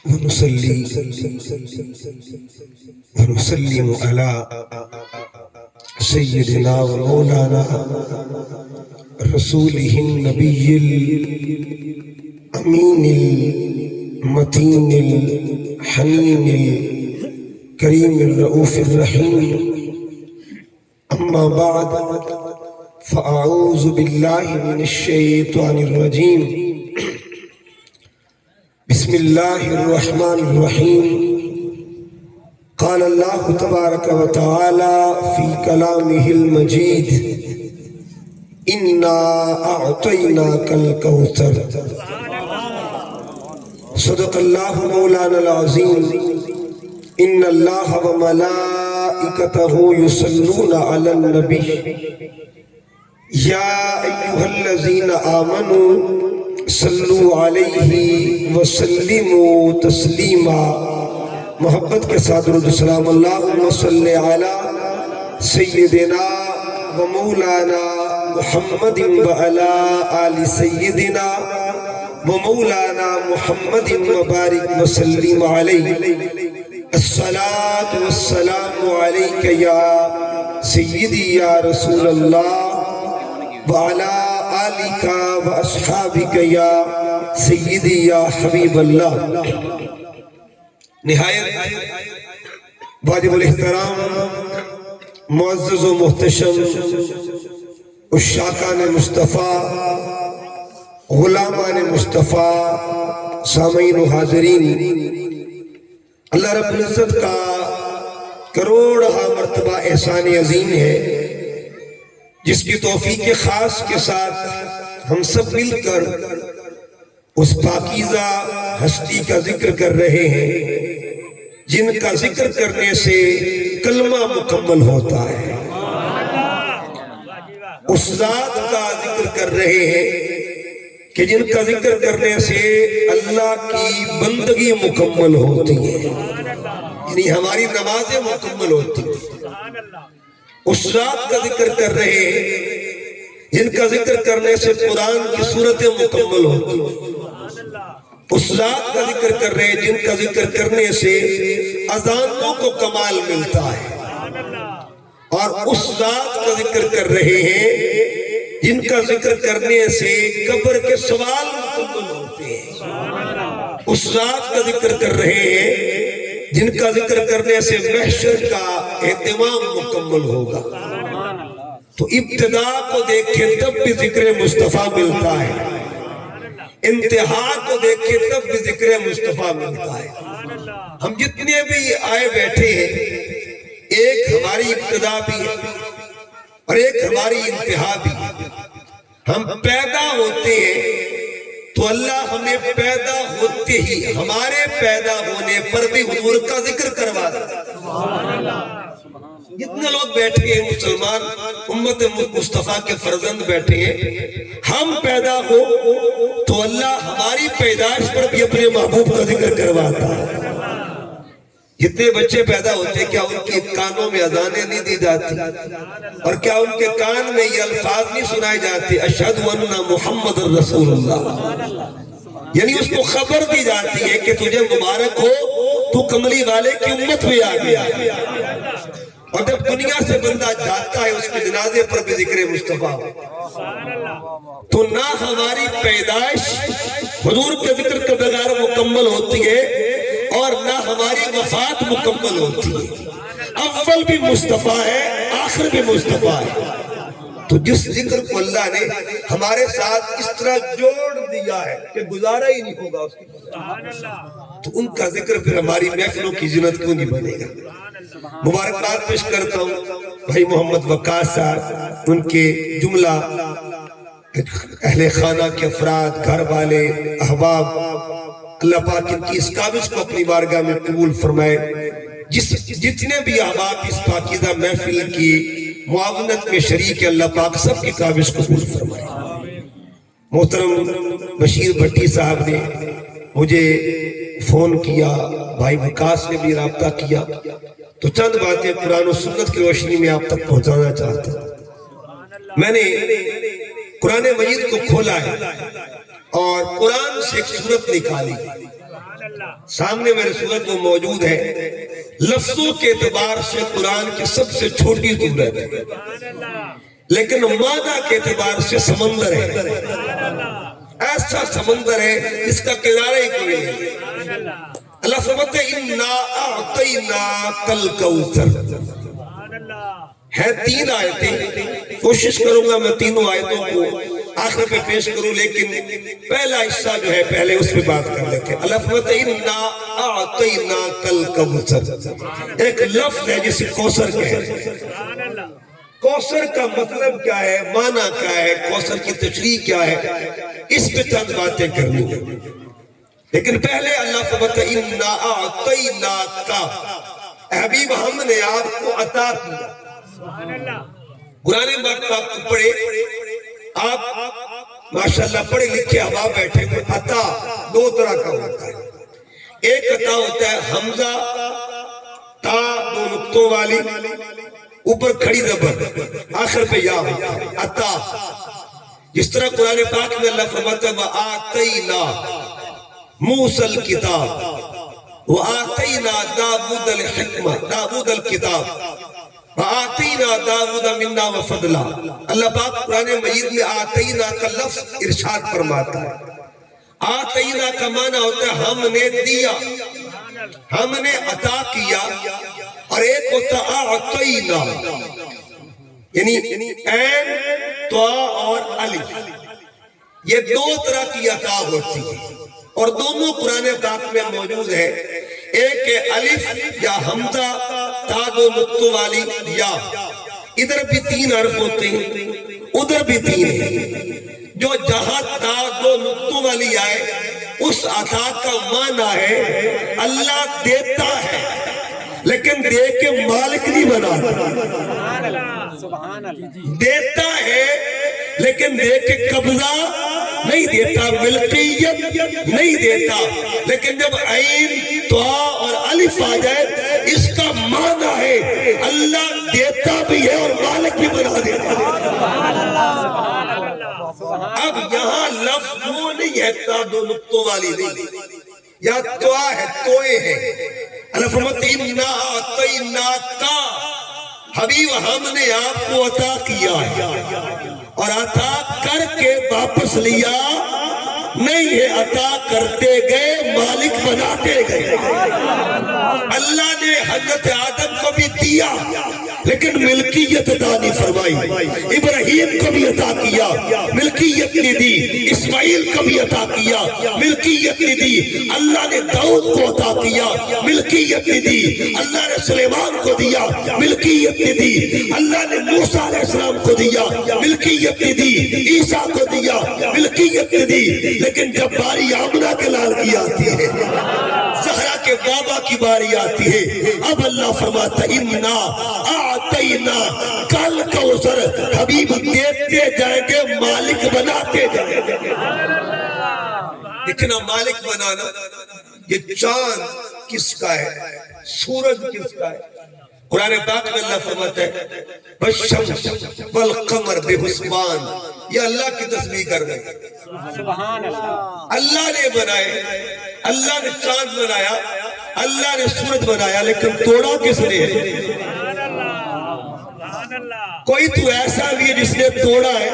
ونصلي ونسلم على سيدنا ومولانا رسوله النبي الأمين المتين الحنين الكريم الرؤوف الرحيم. أما بعد فأعوذ بالله من الشيطان الرجيم. بسم الله الرحمن الرحيم. قال الله تبارك وتعالى في كلامه المجيد: إنا أعطيناك الكوثر. صدق الله مولانا العظيم. إن الله وملائكته يصلون على النبي يا أيها الذين آمنوا صلوا عليه وسلموا تسلیما. محبت کے ساتھ درود السلام. اللہم صلی علی سیدنا و مولانا محمد و علی آل سیدنا و مولانا محمد مبارک وسلم علیہ. الصلاة والسلام علیک یا سیدی یا رسول اللہ وعلی آلک و اصحابک یا سیدی یا حبیب اللہ. نہایت واجب الاحترام معزز و محتشم عشاقان مصطفیٰ، غلامان مصطفیٰ، سامعین و حاضرین، اللہ رب العزت کا کروڑہا مرتبہ احسان عظیم ہے جس کی توفیق خاص کے ساتھ ہم سب مل کر اس پاکیزہ ہستی کا ذکر کر رہے ہیں جن کا ذکر کرنے سے کلمہ مکمل ہوتا ہے. اس ذات کا ذکر کر رہے ہیں کہ جن کا ذکر کرنے سے اللہ کی بندگی مکمل ہوتی ہے، یعنی ہماری نمازیں مکمل ہوتی ہیں. اس ذات کا ذکر کر رہے ہیں جن کا ذکر کرنے سے قرآن کی صورتیں مکمل ہوتی ہیں. اس ذات کا ذکر کر رہے ہیں جن کا ذکر کرنے سے اذانوں کو کمال ملتا ہے. اور اس ذات کا ذکر کر رہے ہیں جن کا ذکر کرنے سے قبر کے سوال مکمل ہوتے ہیں. اس ذات کا ذکر کر رہے ہیں جن کا ذکر کرنے سے محشر کا اہتمام مکمل ہوگا. تو ابتدا کو دیکھیں تب بھی ذکر مصطفیٰ ملتا ہے، انتہا کو دیکھیں تب بھی ذکر مصطفیٰ ملتا ہے. ہم جتنے بھی آئے بیٹھے ہیں، ایک ہماری ابتدا بھی ہے اور ایک ہماری انتہا بھی ہے. ہم پیدا ہوتے ہیں تو اللہ ہمیں پیدا ہوتے ہی ہمارے پیدا ہونے پر بھی حضور کا ذکر کروا دے. جتنے لوگ بیٹھے ہیں مسلمان امت مصطفیٰ کے فرزند بیٹھے ہیں، ہم پیدا ہو تو اللہ ہماری پیدائش پر بھی اپنے محبوب کا ذکر کرواتا ہے. جتنے بچے پیدا ہوتے ہیں، کیا ان کے کانوں میں اذانیں نہیں دی جاتی اور کیا ان کے کان میں یہ الفاظ نہیں سنائے جاتے: اشہد ان محمد رسول اللہ؟ یعنی اس کو خبر دی جاتی ہے کہ تجھے مبارک ہو، تو کملی والے کی امت میں آ گیا. اور جب دنیا سے بندہ جاتا ہے اس کے جنازے پر بھی ذکر مصطفیٰ. تو نہ ہماری پیدائش حضور کے ذکر کے بغیر مکمل ہوتی ہے اور نہ ہماری وفات مکمل ہوتی ہے. اول بھی مصطفیٰ ہے، آخر بھی مصطفیٰ ہے. تو جس ذکر کو اللہ نے ہمارے ساتھ اس طرح جوڑ دیا ہے کہ گزارا ہی نہیں ہوگا اس کی، تو ان کا ذکر پھر ہماری محفلوں کی زینت کیوں نہیں بنے گا. مبارکباد پیش کرتا ہوں بھائی محمد وقاص صاحب، ان کے جملہ اہل خانہ کے افراد، گھر والے، احباب، اللہ پاک ان کی اس کاوش کو اپنی بارگاہ میں قبول فرمائے. جتنے بھی احباب اس پاکیزہ محفل کی معاونت میں شریک ہے، اللہ پاک سب کی کاوش کو قبول فرمائے. محترم بشیر بھٹی صاحب نے مجھے فون کیا، بھائی وقاص نے بھی رابطہ کیا، تو چند باتیں قرآن و سنت کی روشنی میں آپ تک پہنچانا چاہتا ہوں. میں نے قرآن مجید کو کھولا ہے اور قرآن سے ایک سورت نکالی، سامنے میرے سورت وہ موجود ہے، لفظوں کے اعتبار سے قرآن کی سب سے چھوٹی سورت ہے، لیکن معنی کے اعتبار سے سمندر ہے، ایسا سمندر ہے جس کا کنارہ ہی کوئی نہیں۔ اللہ فرماتا ہے اِنَّا أَعْطَيْنَاكَ الْكَوْثَرَ، ہے 3 آیتیں، کوشش کروں گا میں تینوں آیتوں کو آخر پہ پیش کروں، لیکن پہلا حصہ جو ہے پہلے اس پہ بات کر لیتے ہیں۔ اللہ فرماتا ہے اِنَّا أَعْطَيْنَاكَ الْكَوْثَرَ، ایک لفظ ہے جسے کوثر کہتے ہیں۔ کوثر کا مطلب کیا ہے، معنی کیا ہے، کوثر کی تشریح کیا ہے، اس پہ چند باتیں کرنی ہیں، لیکن پہلے اللہ فرماتا ہے اِنَّا أَعْطَيْنَاكَ، اے حبیب ہم نے آپ کو عطا کیا۔ قرآن پاک کو پڑھے آپ، ماشاءاللہ پڑھے لکھے احباب بیٹھے ہوئے، عطا 2 طرح کا ہوتا ہے، ایک عطا ہوتا ہے حمزہ تا 2 نقطوں والی، اوپر کھڑی زبر، آخر پہ یا ہوتا ہے عطا، جس طرح قرآن پاک میں اللہ فرماتا ہے وَآتَيْنَا مُوسَى الْكِتَابَ وَآتَيْنَا دَاوُودَ الْحِکْمَةَ داود الکتاب وَآتَيْنَا دَاوُودَ مِنَّا وَفَضْلًا۔ اللہ پاک قرآن مجید میں آتینا کا لفظ ارشاد فرماتا ہے، آتینا کا معنی ہوتا ہے ہم نے دیا، ہم نے عطا کیا، اور ایک ہوتا اعطینا، یعنی عین تو اور الف، یہ 2 طرح کی عطا ہوتی ہے اور دونوں قرآن پاک میں موجود ہے، ایک ہے الف یا حمزہ تا 2 نقطوں والی یا، ادھر بھی 3 حرف ہوتے ہیں ادھر بھی 3 ہیں، جو جہاں تا 2 نقطوں والی آئے اس عطا کا معنی ہے اللہ دیتا ہے لیکن دے کے مالک نہیں بناتا، دیتا ہے لیکن دے کے قبضہ نہیں دیتا، ملکیت نہیں دیتا، لیکن جب عین تو اور الف آ جائے اس کا معنی ہے اللہ دیتا بھی ہے اور مالک بھی بنا دیتا ہے۔ اب یہاں لفظ وہ نہیں ہے تا 2 نقطوں والی نہیں، یا توآ ہے، توئے ہے۔ اللہ فرماتا ہے اِنَّا أَعْطَيْنَاكَ، حبیب ہم نے آپ کو عطا کیا ہے، اور عطا کر کے واپس لیا نہیں ہے، عطا کرتے گئے مالک بناتے گئے۔ اللہ نے حضرت آدم کو بھی دیا لیکن ملکیت عطا نہیں فرمائی، ابراہیم کو بھی عطا کیا ملکیت نہیں دی، اسماعیل کو بھی عطا کیا ملکیت نہیں دی، اللہ نے داؤد کو عطا کیا ملکیت نہیں دی، اللہ نے سلیمان کو دیا ملکیت نہیں دی، اللہ نے موسیٰ علیہ السلام کو دیا ملکیت نہیں دی، عیسیٰ کو دیا ملکیت نہیں دی، لیکن جب باری آمنہ کے لال کی آتی ہے، زہرا کے بابا کی باری آتی ہے، اب اللہ فرماتا ہے اِنَّا أَعْطَيْنَا کل کوثر، حبیب دیتے جائیں گے مالک بناتے جائیں گے۔ دیکھنا مالک بنانا، یہ چاند کس کا ہے، سورج کس کا ہے؟ قرآن پاک میں اللہ فرماتا ہے وَالشَّمْسِ وَالْقَمَرِ بِحُسْبَانٍ، یہ اللہ کی تسبیح کر رہے ہیں، اللہ نے بنائے، اللہ نے چاند بنایا، اللہ نے سورج بنایا، لیکن توڑا کس نے ہے؟ کوئی تو ایسا بھی ہے جس نے توڑا ہے،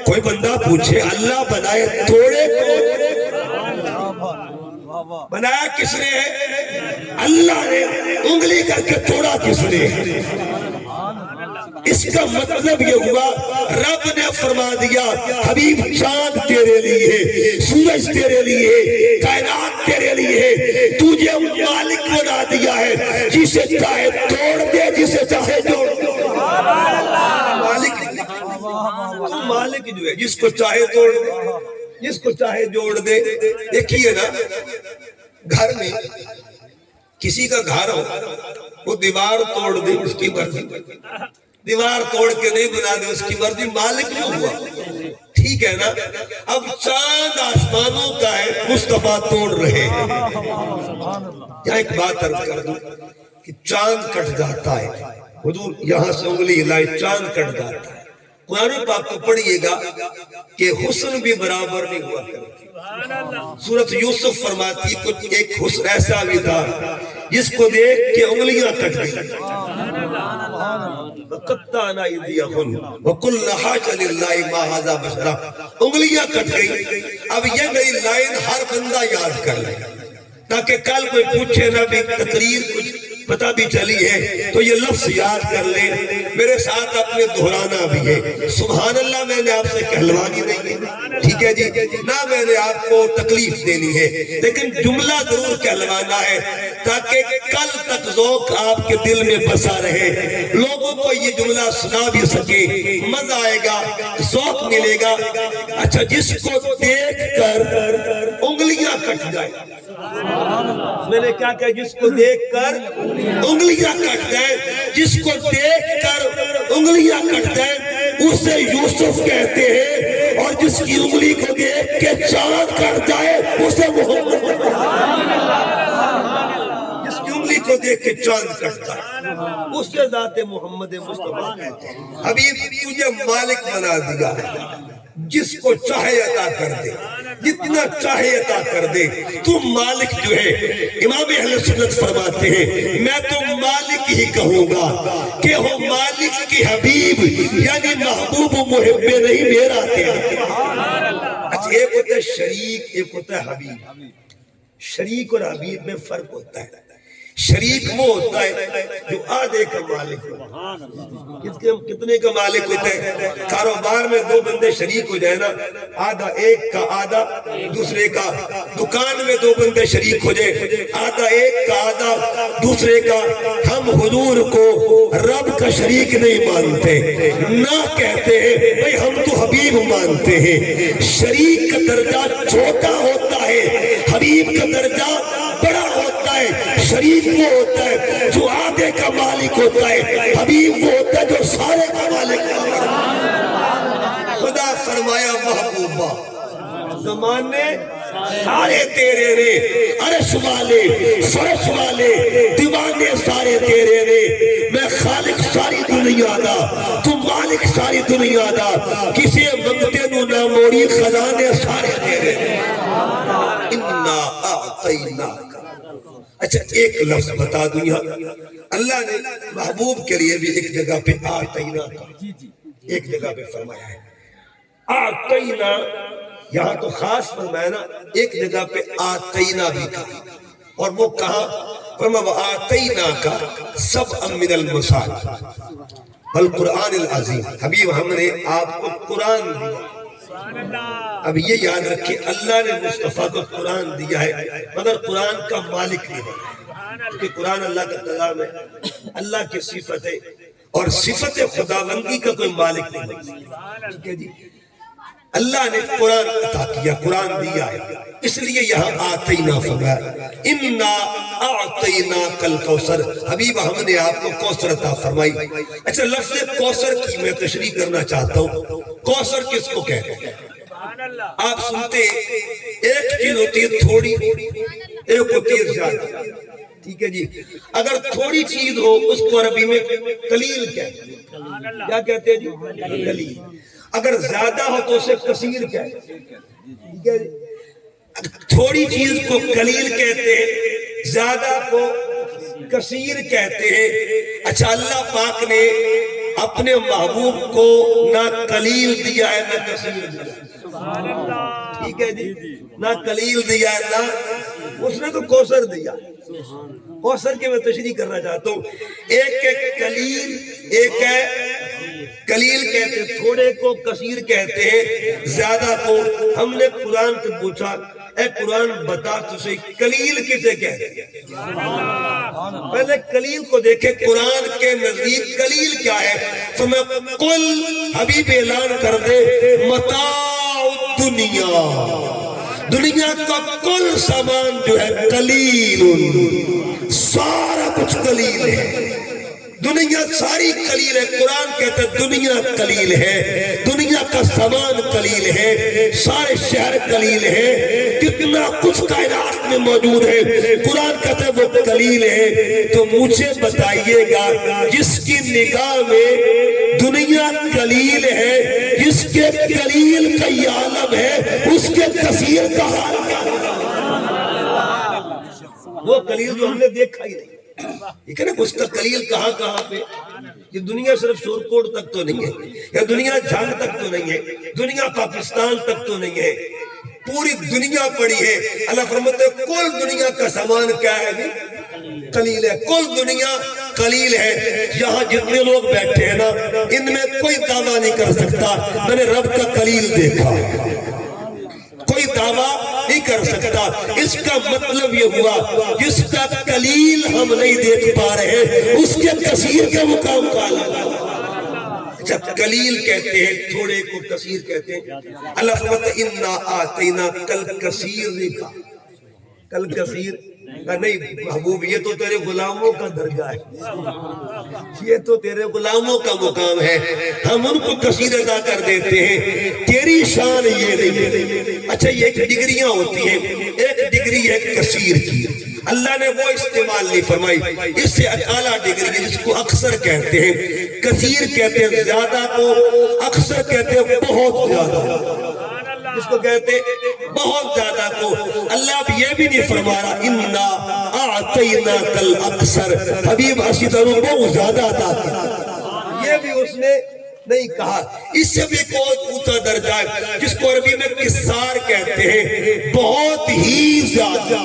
کوئی بندہ پوچھے اللہ بنائے توڑے کو بنایا کس نے ہے؟ اللہ نے، انگلی کر کے توڑا کس نے؟ اس کا مطلب یہ ہوا رب نے فرما دیا حبیب چاند تیرے لیے، سورج تیرے لیے، کائنات تیرے لیے، تجھے مالک بنا دیا ہے، جسے چاہے توڑ دے جسے چاہے جوڑ دے۔ مالک جو ہے جس کو چاہے توڑ دے جس کو چاہے جوڑ دے۔ دیکھیے نا گھر میں کسی کا گھر ہو، وہ دیوار توڑ دے اس کی مرضی، دیوار توڑ کے نہیں بنا دے اس کی مرضی، مالک جو ہوا ٹھیک ہے نا۔ اب چاند آسمانوں کا ہے، مصطفیٰ توڑ رہے ہیں۔ یہاں ایک بات عرض کر دوں کہ چاند کٹ جاتا ہے، حضور یہاں سے انگلی ہلائے چاند کٹ جاتا ہے، قرآن پاک کو پڑھیے گا کہ حسن بھی برابر نہیں ہوا کرتی. سورۃ یوسف فرماتی کچھ ایک حسن ایسا بھی تھا جس کو دیکھ کے انگلیاں کٹ گئی. وَقَطَّعْنَا أَيْدِيَهُنَّ وَقُلْنَا حَاشَ لِلَّهِ مَا هَذَا بَشَرًا. انگلیاں کٹ گئی. اب یہ میری لائن ہر بندہ یاد کر لے تاکہ کل کوئی پوچھے نہ بھی تقریر کچھ پتہ بھی چلی ہے تو یہ لفظ یاد کر لے. میرے ساتھ اپنے دہرانا بھی ہے. سبحان اللہ میں نے آپ سے کہلوانی نہیں ہے, ٹھیک ہے جی, نہ میں نے آپ کو تکلیف دینی ہے, لیکن جملہ ضرور کہلوانا ہے تاکہ کل تک ذوق آپ کے دل میں بسا رہے, لوگوں کو یہ جملہ سنا بھی سکے, مزہ آئے گا, ذوق ملے گا. اچھا, جس کو دیکھ کر انگلیاں کٹ جائے, میں نے کیا کہا, جس کو دیکھ کر انگلیاں کٹ جائے, جس کو دیکھ کر انگلیاں کٹ جائے اسے یوسف کہتے ہیں, اور جس کی انگلی کو دیکھ کے چاند کٹ جائے اسے محمد. جس کی انگلی کو دیکھ کے چاند کٹتا ہے اسے ذات محمد مصطفیٰ کہتے ہیں. حبیب تجھے مالک بنا دیا ہے, جس کو چاہے عطا کر دے, جتنا چاہے عطا کر دے. تم مالک جو ہے, امام اہل سنت فرماتے ہیں میں تو مالک ہی کہوں گا کہ ہو مالک کی حبیب, یعنی محبوب محب نہیں میرا تیرا. اچھا, ایک ہوتا ہے شریک, ایک ہوتا ہے حبیب. شریک اور حبیب میں فرق ہوتا ہے. شریک وہ ہوتا ہے جو آدھے کا مالک ہوتا ہے. کتنے کا مالک ہوتا ہے؟ کاروبار میں دو بندے شریک ہو جائے نا, آدھا ایک کا آدھا دوسرے کا. دکان میں دو بندے شریک ہو جائے, آدھا ایک کا آدھا دوسرے کا. ہم حضور کو رب کا شریک نہیں مانتے, نہ کہتے ہیں بھئی ہم تو حبیب مانتے ہیں. شریک کا درجہ چھوٹا ہوتا ہے, حبیب کا درجہ بڑا ہوتا ہے. شریک وہ ہوتا ہے جو آدھے کا مالک ہوتا ہے, حبیب وہ ہوتا ہے جو سارے کا مالک ہوتا ہے. خدا فرمایا محبوبہ زمانے سارے تیرے رے, عرش والے فرش والے دیوانے سارے تیرے رے. میں خالق ساری دنیا دا, تو مالک ساری دنیا دا, کسی منگتے نو نہ موڑی, خزانے سارے تیرے رے. انا اعطینا. اچھا, ایک لفظ بتا دوں, یہاں اللہ نے محبوب کے لیے بھی ایک جگہ پہ آتینا کا ایک جگہ پہ فرمایا ہے. آتینا یہاں تو خاص فرمایا نا, ایک جگہ پہ آتینا بھی کہا, اور وہ کہا فرمایا آتینا کا سبعا من المثانی والقرآن العظیم. حبیب ہم نے آپ کو قرآن دیا. اب یہ یاد رکھیں, اللہ نے مصطفیٰ کو قرآن دیا ہے مگر قرآن کا مالک نہیں بنا, کیونکہ قرآن اللہ کا کلام ہے, اللہ کی صفت ہے, اور صفت خداوندی کا کوئی مالک نہیں بنا. ٹھیک ہے جی, اللہ نے قرآن عطا کیا, قرآن دیا ہے, اس لیے یہاں آتینا فرمایا. انا اعطیناک الکوثر. حبیب ہم نے آپ کو کوثر عطا فرمائی. اچھا, لفظ کوثر کی میں تشریح کرنا چاہتا ہوں. کوثر کس کو کہتے ہیں؟ آپ سنتے ایک چیز ہوتی ہے تھوڑی, ایک ہوتی ہے زیادہ. ٹھیک ہے جی, اگر تھوڑی چیز ہو اس کو عربی میں قلیل کہتے ہیں. کیا کہتے ہیں جی؟ قلیل. اگر زیادہ ہو تو اسے کثیر کہتے ہیں. ٹھیک ہے جی, تھوڑی چیز کو قلیل کہتے ہیں, زیادہ کو کثیر کہتے ہیں. اچھا, اللہ پاک نے اپنے محبوب کو نہ قلیل دیا ہے نہ کثیر دیا ہے. ٹھیک ہے جی, نہ قلیل دیا ہے نہ, اس نے تو کوثر دیا. کوثر کے میں تشریح کرنا چاہتا ہوں. ایک ہے قلیل, ایک ہے قلیل کہتے ہیں, تھوڑے کو کثیر کہتے ہیں, زیادہ کو. ہم نے قرآن سے پوچھا اے قرآن بتا تجھے قلیل کسے کہتے ہیں؟ پہلے قلیل کو دیکھیں, قرآن کے نزدیک قلیل کیا ہے؟ تو میں قل, حبیب اعلان کر دے, متاع الدنیا, دنیا کا کل سامان جو ہے قلیل, سارا کچھ قلیل ہے, دنیا ساری قلیل ہے. قرآن کہتا ہے دنیا قلیل ہے, دنیا کا سامان قلیل ہے, سارے شہر قلیل ہے, کتنا کچھ کائنات میں موجود ہے, قرآن کہتا ہے وہ قلیل ہے. تو مجھے بتائیے گا جس کی نگاہ میں دنیا قلیل ہے، جس کے قلیل کا یہ عالم ہے اس کے کثیر کا حال کیا ہے؟ وہ قلیل جو ہم نے دیکھا ہی نہیں، ٹھیک ہے نا، اس کا قلیل کہاں پہ؟ یہ دنیا صرف شورکوٹ تک تو نہیں ہے، یا دنیا جھنگ تک تو نہیں ہے، دنیا پاکستان تک تو نہیں ہے، پوری دنیا پڑی ہے۔ اللہ فرماتے ہیں کل دنیا کا سامان کیا ہے؟ قلیل ہے، کل دنیا قلیل ہے۔ یہاں جتنے لوگ بیٹھے ہیں نا، ان میں کوئی دعویٰ نہیں کر سکتا میں نے رب کا قلیل دیکھا، کوئی دعویٰ نہیں کر سکتا۔ اس کا مطلب یہ ہوا جس کا قلیل ہم نہیں دیکھ پا رہے اس کے کثیر کے مقام کا عالم۔ اچھا، قلیل کہتے ہیں تھوڑے کو، کثیر کہتے ہیں۔ اللہ فرماتا ہے اِنَّا آتَيْنَا کل کثیر لکھا، کل کثیر نہیں محبوب، یہ تو تیرے غلاموں کا درجہ ہے، یہ تو تیرے غلاموں کا مقام ہے، ہم ان کو کثیر ادا کر دیتے ہیں، تیری شان یہ نہیں ہے۔ اچھا، یہ ایک ڈگریاں ہوتی ہیں، ایک ڈگری ہے کثیر کی، اللہ نے وہ استعمال نہیں فرمائی، اس سے اعلیٰ ڈگری ہے جس کو اکثر کہتے ہیں۔ کثیر کہتے ہیں زیادہ کو، اکثر کہتے ہیں بہت زیادہ، جس کو کہتے ہیں بہت زیادہ کو۔ اللہ اب یہ بھی نہیں فرما رہا اِنَّا أَعْطَيْنَاكَ الْأَكْثَرَ، حبیب اسی طرح بہت زیادہ عطا کیا، یہ بھی اس نے نہیں کہا۔ اس سے بھی بہت اونچا درجہ ہے جس کو عربی میں قصار کہتے ہیں، بہت ہی زیادہ،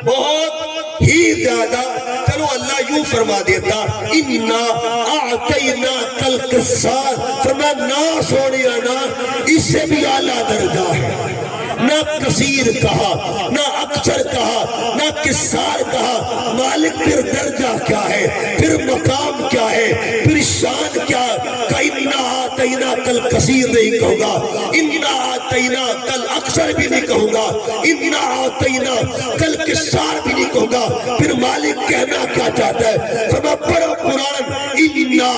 بہت ہی زیادہ۔ چلو اللہ یوں فرما دیتا اِنَّا أَعْطَيْنَاكَ الْقِصَّارَ، فرمایا نہ سونیا نا، اس سے بھی اعلیٰ درجہ ہے۔ نہ کثیر کہا، نہ اکثر کہا، نہ قصار کہا، مالک پھر درجہ کیا ہے، پھر مقام کیا ہے، پھر شان کیا ہے؟ اِنَّا آتَيْنَاكَ الْكَثِيرَ نہیں کہوں گا، اِنَّا آتَيْنَاكَ الْأَكْثَرَ بھی نہیں کہوں گا، اِنَّا آتَيْنَاكَ الْقِصَّارَ بھی نہیں کہوں گا۔ پھر مالک کہنا کیا چاہتا ہے؟ فرمایا پڑھو قرآن، اِنَّا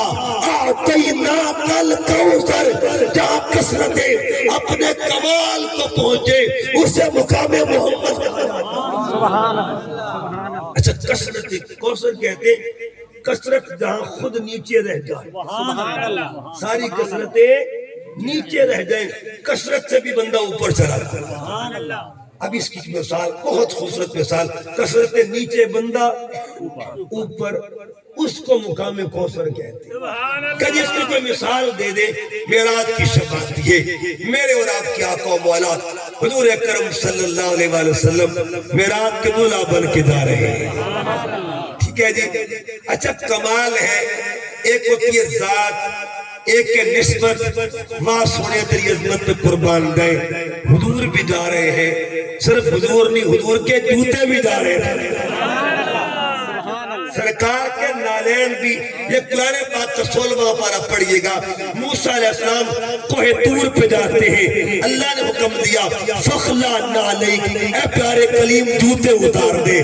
آتَيْنَاكَ الْكَوْثَرَ، جہاں کثرتیں اپنے کمال کو پہنچے اسے مقام محمد کہا جاتا ہے۔ اچھا، کثرت کوثر کہتے کثرت جہاں خود نیچے رہ جائے، ساری کثرتیں نیچے رہ جائیں، کثرت سے بھی بندہ اوپر چلا جائے۔ اب اس کی مثال بہت خوبصورت مثال، کثرت نیچے بندہ اوپر، اس کو مقام کوثر کہتے ہیں۔ کہ جس کی کوئی مثال دے دے، معراج کی شب آتی ہے، میرے اور آپ کی آقا و مولا حضور اکرم صلی اللہ علیہ وآلہ وسلم معراج کے دولہا بن کے جا رہے ہیں، ٹھیک ہے جی۔ اچھا، کمال ہے، ایک ہوتی ہے ذات، ایک کے نسبت، ماں سونے تیری عظمت پہ قربان گئے، حضور بھی جا رہے ہیں، صرف حضور نہیں، حضور کے جوتے بھی جا رہے ہیں، سرکار کے نالین بھی۔ یہ قرآن پاک کا 16واں پارہ پڑھیے گا، موسیٰ علیہ السلام کوہ طور پہ جاتے ہیں، اللہ نے حکم دیا فَخْلَعْ نَعْلَيْكَ، اے پیارے کلیم جوتے اتار دے،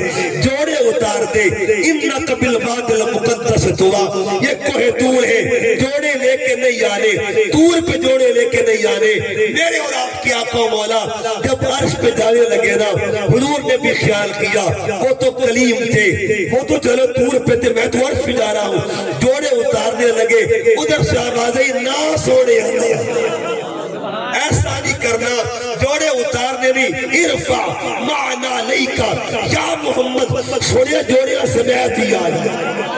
جوڑے اتار دے، اِنَّكَ بِالْوَادِ الْمُقَدَّسِ طُوَىٰ، یہ کوہ طور ہے، جوڑے لے کے نہیں آنے، طور پہ جوڑے لے کے نہیں آنے۔ میرے اور آپ کی آقا و مولا جب عرش پہ جانے لگے نا، حضور نے بھی خیال کیا وہ تو کلیم تھے، وہ تو چلو طور پہ تھے، میں تو عرش پہ جا رہا ہوں، جوڑے اتارنے لگے، ادھر سے آواز آئی نہ سوڑے ہمیں، ایسا نہیں کرنا، جوڑے اتارنے نہیں، ارفع معنا لیکا یا محمد، سوڑے جوڑے سمیت ہی آئی۔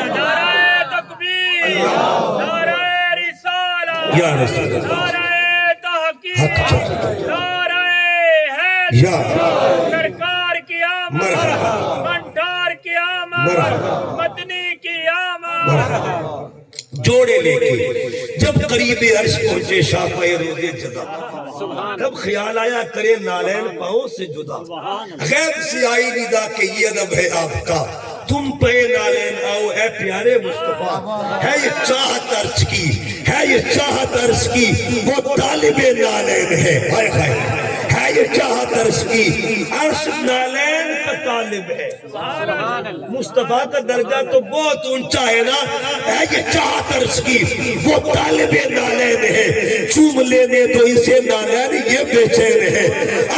نعرہ تکبیر، نعرہ رسالہ، یا رسول اللہ، نعرہ تحقیق، حق نعرہ حیدر، یا سرکار کی آمد، مرحبا، بنڈار کی آمد، مرحبا، مدنی کی آمد۔ مرحبا۔ جوڑے لے کے جب قریب عرش پہنچے شافعِ روز جدا، تب خیال آیا کرے نالین پاؤں سے جدا، غیب سے آئی ندا کہ یہ ادب ہے آپ کا، تم پہ نالین آؤ اے پیارے مصطفیٰ، ہے یہ چاہت عرش کی، ہے یہ چاہت عرش کی، وہ طالب نالین ہے، ہے یہ چاہت عرش کی، عرش نالین کا طالب ہے۔ مصطفیٰ کا درجہ تو بہت اونچا ہے نا، ہے یہ چاہت عرش کی، وہ طالب نالین ہے، چوم لینے تو اسے نالین یہ بے چین ہے۔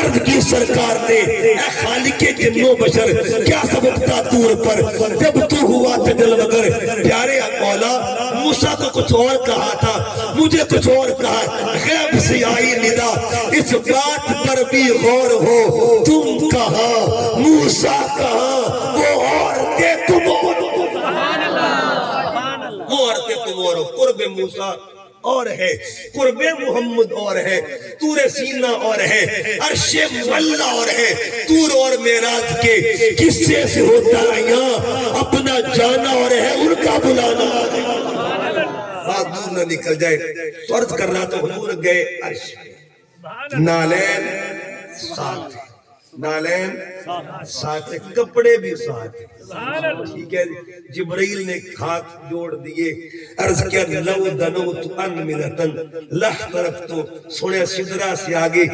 عرض کی سرکار نے اے خالق جن و بشر کیا سبقتا طور پر، جب تو ہوا تجل مگر پیارے مولا موسیٰ کو کچھ اور کہا تھا، مجھے کچھ اور کہا، غیب سے آئی ندا، اس بات پر بھی غور ہو، تم کہاں موسیٰ کہاں، وہ عورتیں تم اور ہو، وہ عورتیں تم اور ہو۔ قرب موسیٰ اور ہے، قرب محمد اور ہے، طور سینہ اور ہے، عرش ملا اور ہے، طور اور معراج کے قصے سے ہوتا ہے یہاں اپنا جانا اور ہے ان کا بلانا۔ بات دور نہ نکل جائے تو عرض کر رہا تو حضور گئے عرش پہ، نالین ساتھ، نالین ساتھ، کپڑے بھی ساتھ، ٹھیک ہے۔ جبرائیل نے ہاتھ جوڑ دیے، عرض کیا لو دنوت انملتن لحترقتو، سونے سدرہ سے آگے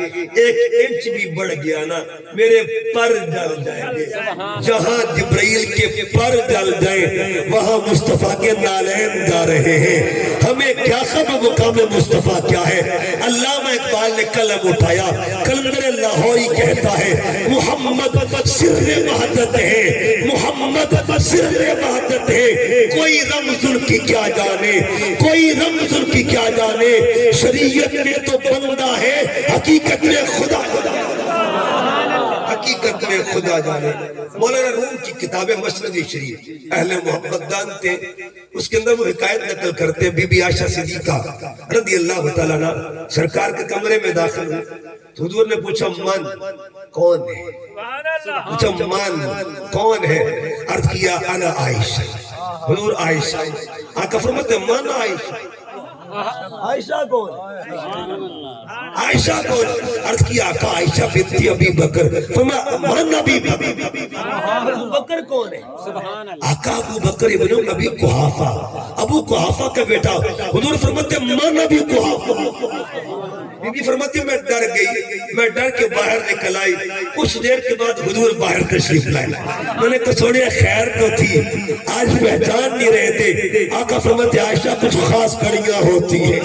1 انچ بھی بڑھ گیا نا میرے پر جل جائیں گے۔ جہاں جبرائیل کے پر جل جائیں وہاں مصطفیٰ کے نالین جا رہے ہیں۔ ہمیں کیا خبر مقام مصطفیٰ کیا ہے؟ علامہ اقبال نے قلم اٹھایا، کلندر لاہوری کہتا ہے محمد سر وحدت ہے، محمد سر وحدت ہے، کوئی رمز ان کی کیا جانے، کوئی رمز ان کی کیا جانے، شریعت میں تو بندہ ہے، حقیقت میں خدا، حقیقت میں خدا جانے۔ مولانا روم کی کتاب مسند شریف اہل محمد جانتے، اس کے اندر وہ حکایت نقل کرتے ہیں، بی بی عائشہ صدیقہ رضی اللہ تعالیٰ عنہ سرکار کے کمرے میں داخل ہوئے تو حضور نے پوچھا من کون ہے؟ پوچھا من کون ہے؟ عرض کیا انا عائشہ، حضور عائشہ، آقا فرماتے ہیں من عائشہ، عائشہ کون؟ عائشہ کون؟ عرض کیا آقا عائشہ بنت ابی بکر، فرمایا من ابی بکر کون ہے؟ آقا ابو بکر ابن ابی قحافہ، ابو قحافہ کا بیٹا، حضور فرماتے ہیں من ابی قحافہ۔ بی بی فرماتی میں ڈر گئی، میں ڈر کے باہر نکل آئی، کچھ دیر کے بعد حضور باہر تشریف لائے، میں نے کہا تھوڑی خیر تو تھی، آج پہچان نہیں رہے تھے۔ آقا فرماتے عائشہ کچھ خاص کڑیاں ہوتی ہیں،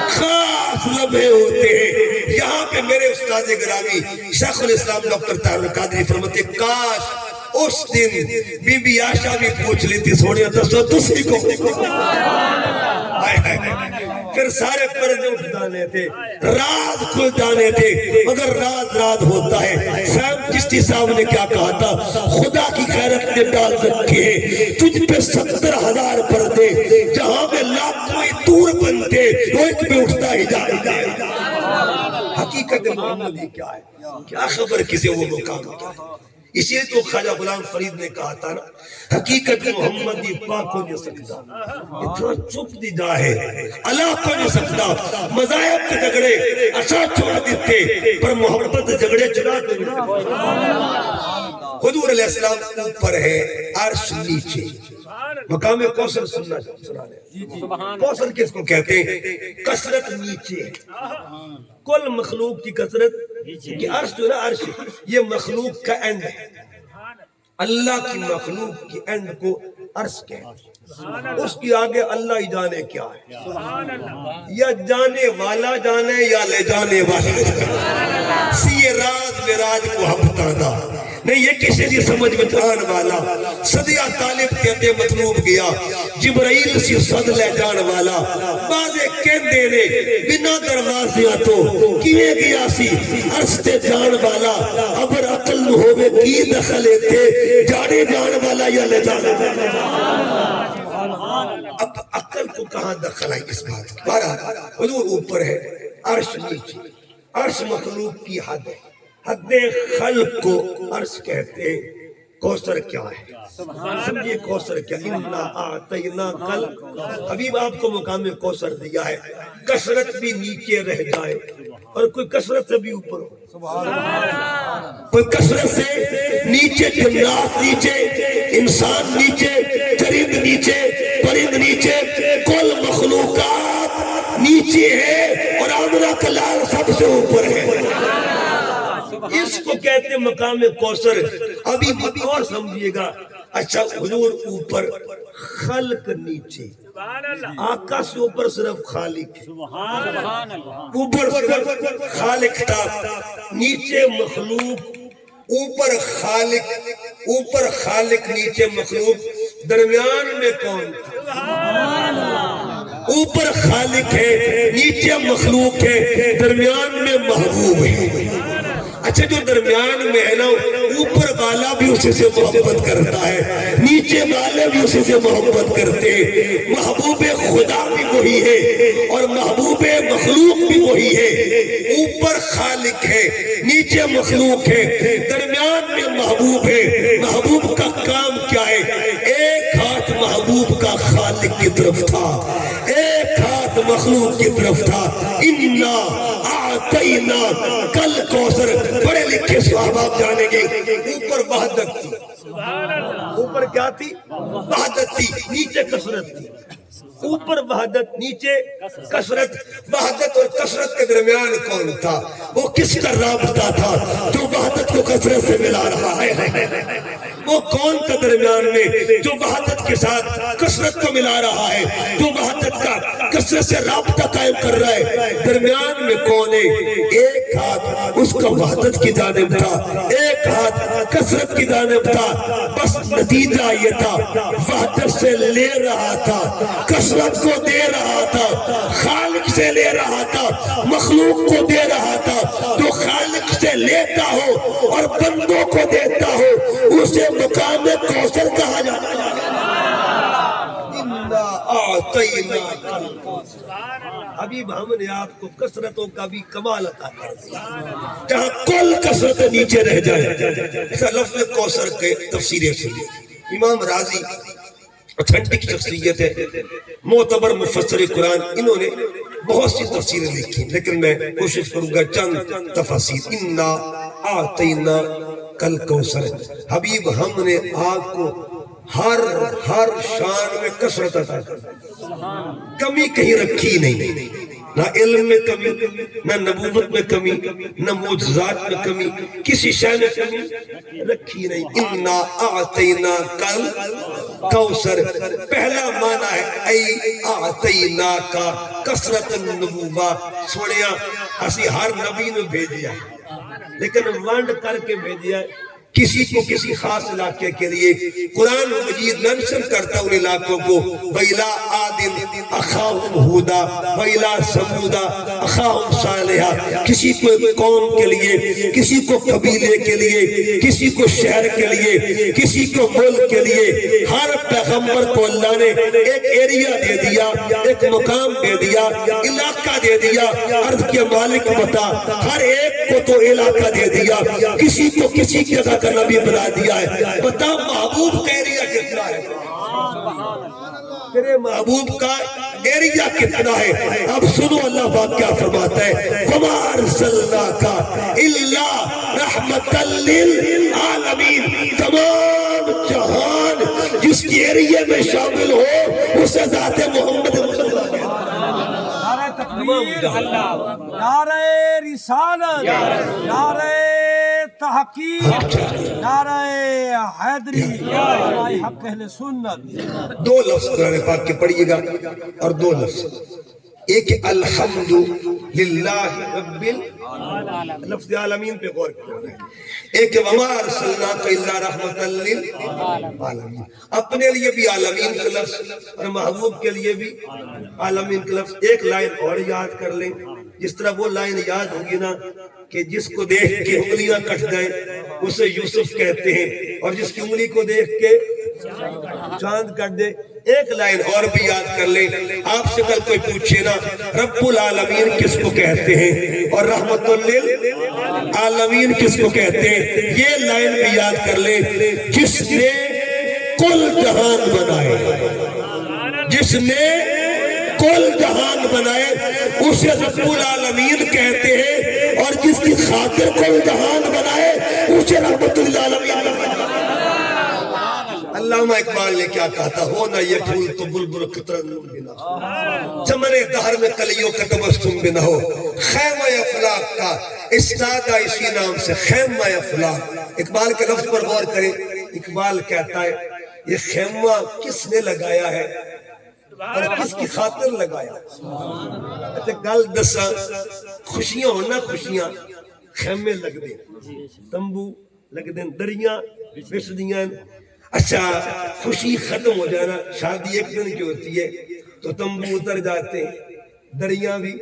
خاص لمحے ہوتے ہیں۔ یہاں پہ میرے استاد گرامی شیخ الاسلام ڈاکٹر طاہر القادری فرماتے کاش اس دن بی بی عائشہ بھی پوچھ لیتی سونیا دسو تسی کو، پھر سارے پردے اٹھ جانے تھے، راز کھل جانے تھے، مگر راز راز ہوتا ہے۔ صاحب چشتی صاحب نے کیا کہا تھا، خدا کی غیرت نے ڈال رکھے ہیں تجھ پہ 70,000 پردے، جہاں میں لاکھوں دور بنتے وہ ایک پہ اٹھتا ہی جائے گا۔ حقیقت محمدی کیا ہے؟ کیا خبر کسی وہ مقام کیا ہے؟ اسی لیے تو خواجہ غلام فرید نے کہا تھا نا حقیقت محمدی پاک ہو نہیں سکتا، اتنا چپ دی جا ہے اللہ کو نہیں سکتا۔ مذاہب کے جھگڑے اچھا چھوڑ دیتے پر محبت جھگڑے چڑھا دیتے۔ حضور علیہ السلام اوپر ہے، عرش نیچے، مقام کوثر سنا لیں۔ کوثر کس کو کہتے ہیں؟ کثرت نیچے، کل مخلوق کی کثرت، کہ عرش جو ہے نا، عرش یہ مخلوق کا اینڈ ہے، اللہ کی مخلوق کی اینڈ کو عرش کہتے ہیں، اس کی آگے اللہ ہی جانے کیا ہے، یا جانے والا جانے یا لے جانے والا جانے، یہ راز معراج کو ہم بتانا نہیں، یہ کسی دی سمجھ میں آن والا صدیہ طالب کہتے مطلوب گیا، جبرائیل سی صد لے جان والا، بازے کہندے نے بنا دروازیاں تو کیے گیا سی عرصتے جان والا، ابر عقل ہوئے کی دخلے تھے جانے جان والا یا لے جانے والا۔ اب عقل کو کہاں دخل ہے اس بات کی؟ بہرحال حضور اوپر ہے، عرش نیچے، عرش مخلوق کی حد ہے، حد خلق کو عرش کہتے ہیں۔ کوثر کیا ہے؟ سمجھئے کوثر کیا؟ اِنَّا آتَيْنَا کل، حبیب آپ کو مقام کوثر دیا ہے، کثرت بھی نیچے رہ جائے اور کوئی کثرت سے بھی اوپر ہو، کوئی کثرت سے نیچے، جنات نیچے، انسان نیچے، چرند نیچے، پرند نیچے، کل مخلوقات نیچے ہے اور آمنہ کا لال سب سے اوپر ہے۔ اس کو کہتے ہیں مقام کوثر۔ ابھی اور سمجھئے گا، اچھا حضور اوپر، خلق نیچے، آقا سے اوپر صرف خالق ہے، اوپر صرف خالق تھا، نیچے مخلوق، اوپر خالق، اوپر خالق نیچے مخلوق، درمیان میں کون تھا؟ اوپر خالق ہے، نیچے مخلوق ہے، درمیان میں محبوب ہے۔ اچھا جو درمیان میں ہے نا، اوپر والا بھی اسی سے محبت کرتا ہے، نیچے والے بھی اسی سے محبت کرتے ہیں۔ محبوب خدا بھی وہی ہے اور محبوب مخلوق بھی وہی ہے۔ اوپر خالق ہے، نیچے مخلوق ہے، درمیان میں محبوب ہے۔ محبوب کا کام کیا ہے؟ ایک ہاتھ محبوب کا خالق کی طرف تھا، ایک ہاتھ مخلوق کی طرف تھا۔ انا اعطینا کل کوثر، بڑے لکھے صحابہ آپ جانیں گے، اوپر وحدت تھی، اوپر کیا تھی؟ وحدت تھی، نیچے کثرت تھی۔ اوپر وحدت، نیچے کثرت۔ وحدت اور کثرت کے درمیان کون تھا؟ وہ کس کا رابطہ تھا جو وحدت کو کثرت سے ملا رہا ہے؟ وہ کون تھا درمیان میں جو وحدت کے ساتھ کثرت کو ملا رہا ہے، جو وحدت کا کثرت سے رابطہ قائم کر رہا ہے؟ درمیان میں کون ہے؟ ایک ہاتھ اس کا وحدت کی جانب تھا، ایک ہاتھ کثرت کی جانب تھا۔ بس نتیجہ یہ تھا، وحدت سے لے رہا تھا، کثرت کو دے رہا تھا، خالق سے لے رہا تھا، مخلوق کو دے رہا تھا۔ جو خالق سے لیتا ہو اور بندوں کو دیتا ہو، اسے مقام کوثر کہا جاتا ہے۔ اِنَّا أَعْطَيْنَاكَ الْكَوْثَرَ۔ حبیب ہم نے آپ کو کثرتوں کا بھی کمال عطا کر دیا، جہاں کل کثرت نیچے رہ جائے۔ ایسا لفظ کوثر کے تفسیریں سنیے۔ امام راضی اتھینٹک شخصیت ہے، معتبر مفسر قرآن، انہوں نے بہت سی تفسیریں لکھی، لیکن میں کوشش کروں گا چند تفاسیر۔ اِنَّا أَعْطَيْنَاكَ الْكَوْثَرَ، حبیب ہم نے آپ کو ہر شان میں کثرت عطا کر دی، کمی کہیں رکھی نہیں، نہ علم میں کمی، نہ نبوت میں کمی، نہ معجزات میں کمی، کسی شے میں کمی رکھی نہیں۔ اِنَّا أَعْطَيْنَاكَ الْكَوْثَرَ، پہلا معنی ہے اَيْ أَعْطَيْنَاكَ کثرت النبوہ۔ سوڑیا اسی ہر نبی نے بھیجیا ہے، لیکن ونڈ کر کے بھیجیا ہے کسی کو کسی خاص علاقے کے لیے۔ قرآن مجید منشن کرتا ان علاقوں کو، وَإِلَىٰ عَادٍ أَخَاهُمْ هُودًا وَإِلَىٰ ثَمُودَ أَخَاهُمْ صَالِحًا، کسی کو قوم کے لیے، کسی کو قبیلے کے لیے، کسی کو شہر کے لیے، کسی کو ملک کے لیے۔ ہر پیغمبر کو اللہ نے ایک ایریا دے دیا، ایک مقام دے دیا، علاقہ دے دیا، ارض کے مالک بتا، ہر ایک کو تو علاقہ دے دیا، کسی کو کسی جگہ کا نبی بنا دیا ہے۔ بتا محبوب کا ایریا کتنا ہے؟ تیرے محبوب کا ایریا کتنا ہے؟ اب سنو اللہ پاک کیا فرماتا ہے، وَمَا أَرْسَلْنَاكَ إِلَّا رَحْمَةً لِّلْعَالَمِينَ، تمام جہان جس کی ایریا میں شامل ہو اسے ذات محمد مصطفیٰ ہے۔ نعرہ تکبیر، نعرہ رسالت، نعرہ تحقیق، نعرہ حیدری، نعرہ حق اہل سنت۔ دو لفظ قرآن پاک کے پڑھئے گا، اور دو لفظ، ایک الحمد للہ رب العالمین، لفظ عالمین پہ غور کریں، ایک وما ارسلناک الا رحمۃ للعالمین، اپنے لیے بھی عالمین کا لفظ اور محبوب کے لیے بھی عالمین کا لفظ۔ ایک لائن اور یاد کر لیں، جس طرح وہ لائن یاد ہوگی نا کہ جس کو دیکھ کے انگلیاں کٹ جائیں اسے یوسف کہتے ہیں، اور جس کی انگلی کو دیکھ کے چاند کٹ دے۔ ایک لائن اور بھی یاد کر لیں، آپ سے کل کوئی پوچھے نا رب العالمین کس کو کہتے ہیں اور رحمت للعالمین کس کو کہتے ہیں، یہ لائن بھی یاد کر لیں۔ جس نے کل جہان بنائے، جس نے کل جہان بنائے اسے رب العالمین کہتے ہیں، اور جس کی خاطر کل جہان بنائے اسے رحمت للعالمین کہتے ہیں۔ علامہ اقبال نے کیا کہا تھا، ہو نہ یہ پھول تو بلبل قطرہ نور بنا، چمن دہر میں کلیوں کا تبسم بنا ہو۔ خیمہ افلاق کا استادہ اسی نام سے خیمہ افلاق۔ اقبال کے لفظ پر غور کریں، اقبال کہتا ہے یہ خیمہ کس نے لگایا ہے اور کس کی خاطر لگایا؟ گل دسا، خوشیاں ہونا، خوشیاں خیمے لگ دیں، تمبو لگ دیں، دریاں بچ دیاں۔ اچھا خوشی ختم ہو جانا، شادی ایک دن کی ہوتی ہے، تو تمبو اتر جاتے ہیں، دریاں بھی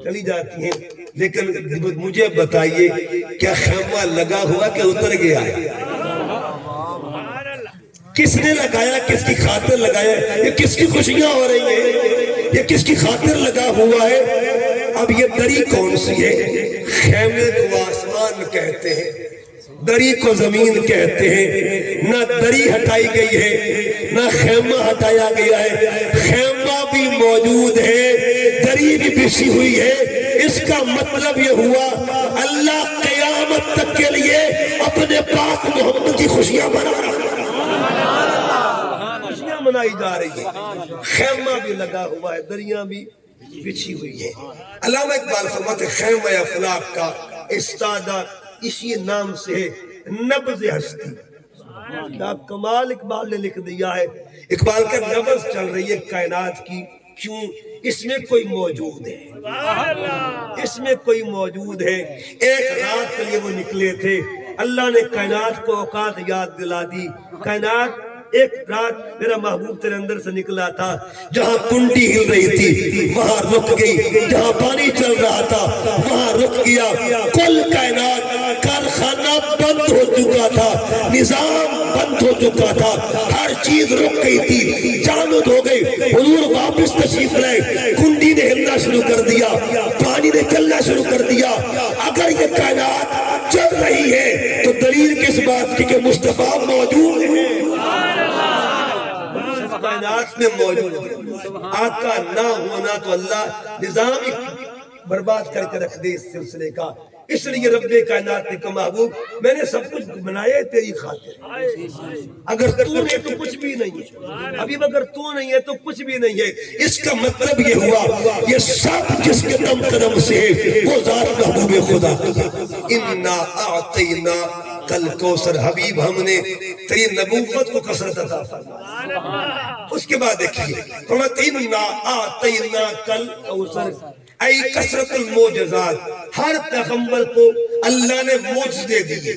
چلی جاتی ہیں، لیکن مجھے بتائیے کیا خیمہ لگا ہوا کہ اتر گیا ہے؟ کس نے لگایا، کس کی خاطر لگایا؟ یہ کس کی خوشیاں ہو رہی ہیں؟ یہ کس کی خاطر لگا ہوا ہے؟ اب یہ دری کون سی ہے؟ خیمے کو آسمان کہتے ہیں، دری کو زمین کہتے ہیں۔ نہ دری ہٹائی گئی ہے نہ خیمہ ہٹایا گیا ہے، خیمہ بھی موجود ہے، دری بھی بچھی ہوئی ہے۔ اس کا مطلب یہ ہوا اللہ قیامت تک کے لیے اپنے پاک محمد کی خوشیاں منا رہا ہے، خوشیاں منائی جا رہی ہیں، خیمہ بھی لگا ہوا ہے، دریاں بھی بچھی ہوئی ہے۔ علامہ اقبال فرماتے خیمہ افلاک کا استادہ اسی نام سے ہے، نبض ہستی۔ کیا کمال اقبال نے لکھ دیا ہے، اقبال کا نبض چل رہی ہے کائنات کی، کیوں؟ اس میں کوئی موجود ہے، اس میں کوئی موجود ہے۔ ایک رات کے لیے وہ نکلے تھے، اللہ نے کائنات کو اوقات یاد دلا دی۔ کائنات ایک رات میرا محبوب تیرے اندر سے نکلا تھا، جہاں کنڈی ہل رہی تھی وہاں رک گئی، جہاں پانی چل رہا تھا وہاں رک گیا، کل کائنات کارخانہ بند ہو چکا تھا، نظام بند ہو چکا تھا، ہر چیز رک گئی تھی، جامد ہو گئی۔ حضور واپس تشریف لائے، کنڈی نے ہلنا شروع کر دیا، پانی نے چلنا شروع کر دیا۔ اگر یہ کائنات چل رہی ہے تو دلیل کس بات کی کہ مصطفیٰ موجود ہے، کائنات میں موجود ہے۔ آقا نہ ہونا تو اللہ نظام برباد کر کے رکھ دے اس سلسلے کا۔ اس لیے رب کائنات نے کہا محبوب میں نے سب کچھ بنایا ہے تیری خاطر، اگر تو نہیں تو کچھ بھی نہیں ہے، حبیب اگر تو نہیں ہے تو کچھ بھی نہیں ہے۔ اس کا مطلب یہ ہوا یہ سب جس کے دم قدم سے ہے وہ ذات محبوب خدا۔ انا اعطینا کل کوثر، حبیب ہم نے تیری نبوت کو کثرت عطا فرمائی۔ اس کے بعد دیکھیے فرماتے انا اعطینا کل کوثر، ای کثرت المعجزات، ہر پیغمبر کو اللہ نے معجزے دیے،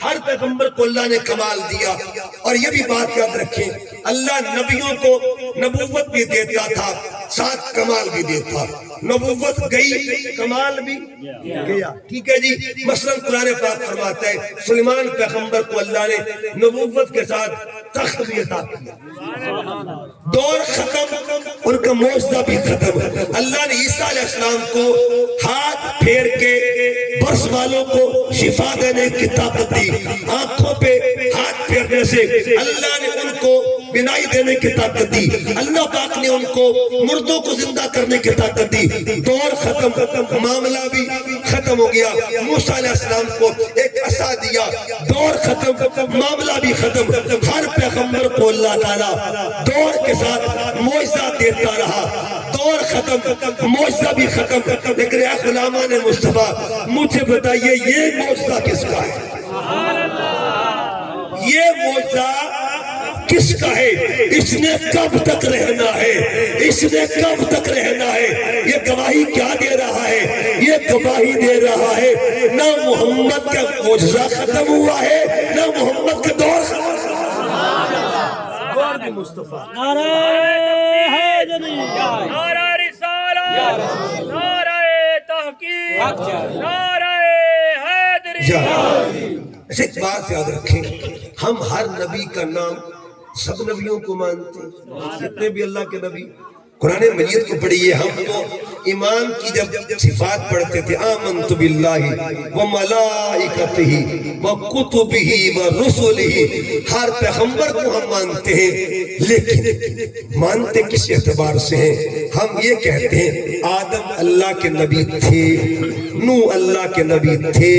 ہر پیغمبر کو اللہ نے کمال دیا۔ اور یہ بھی بات یاد رکھیں اللہ نبیوں کو نبوت بھی دیتا تھا ساتھ کمال بھی دیتا، نبوت گئی کمال بھی گیا، ٹھیک ہے جی۔ مثلا قرآن پاک فرماتا ہے سلیمان پیغمبر کو اللہ نے نبوت کے ساتھ تخت بھی عطا کیا، دور ختم، ان کا معجزہ بھی ختم۔ اللہ نے عیسیٰ علیہ السلام کو ہاتھ پھیر کے برس والوں کو شفا دینے کی طاقت دی، آنکھوں پہ ہاتھ پھیرنے سے اللہ نے ان کو بینائی دینے کی طاقت دی، اللہ پاک نے ان کو مردوں کو زندہ کرنے کی طاقت دی۔ دور ختم، معاملہ بھی ختم ہو گیا۔ موسیٰ علیہ السلام کو ایک عصا دیا، دور ختم، معاملہ بھی ختم۔ ہر پیغمبر کو اللہ تعالیٰ دور کے ساتھ معجزہ دیتا رہا، دور ختم، معجزہ بھی ختم۔ لیکن اے غلامان مصطفیٰ مجھے بتائیے یہ معجزہ کس کا ہے؟ یہ معجزہ کس کا ہے؟ اس نے کب تک رہنا ہے؟ اس نے کب تک رہنا ہے؟ یہ گواہی کیا دے رہا ہے؟ یہ گواہی دے رہا ہے نہ محمد کا معجزہ ختم ہوا ہے نہ محمد کا دور ختم ہوا ہے۔ دور بھی مصطفیٰ، نعرہ حیدری، نعرہ رسالت، نعرہ تحقیق، نعرہ حیدری۔ ایک بات یاد رکھیں، ہم ہر نبی کا نام سب نبیوں کو مانتے ہیں، جتنے بھی اللہ کے نبی قرآن مجید کو پڑھیے۔ ہم تو ایمان کی جب صفات پڑھتے تھے آمنت باللہ وملائکتہ وکتبہ ورسلہ، ہر پیغمبر کو ہم مانتے ہیں، لیکن مانتے کس اعتبار سے ہیں؟ ہم یہ کہتے ہیں آدم اللہ کے نبی تھے، نوح اللہ کے نبی تھے،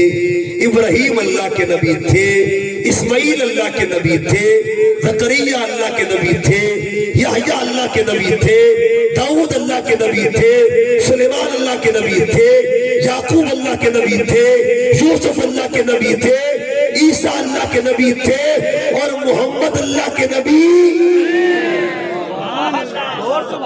ابراہیم اللہ کے نبی تھے، اسماعیل اللہ کے نبی تھے، زکریا اللہ کے نبی تھے، یحییٰ اللہ کے نبی تھے، داؤد اللہ کے نبی تھے، سلیمان اللہ کے نبی تھے، یعقوب اللہ کے نبی تھے، یوسف اللہ کے نبی تھے، عیسیٰ اللہ کے نبی تھے، اور محمد اللہ کے نبی۔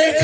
1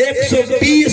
120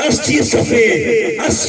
80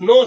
9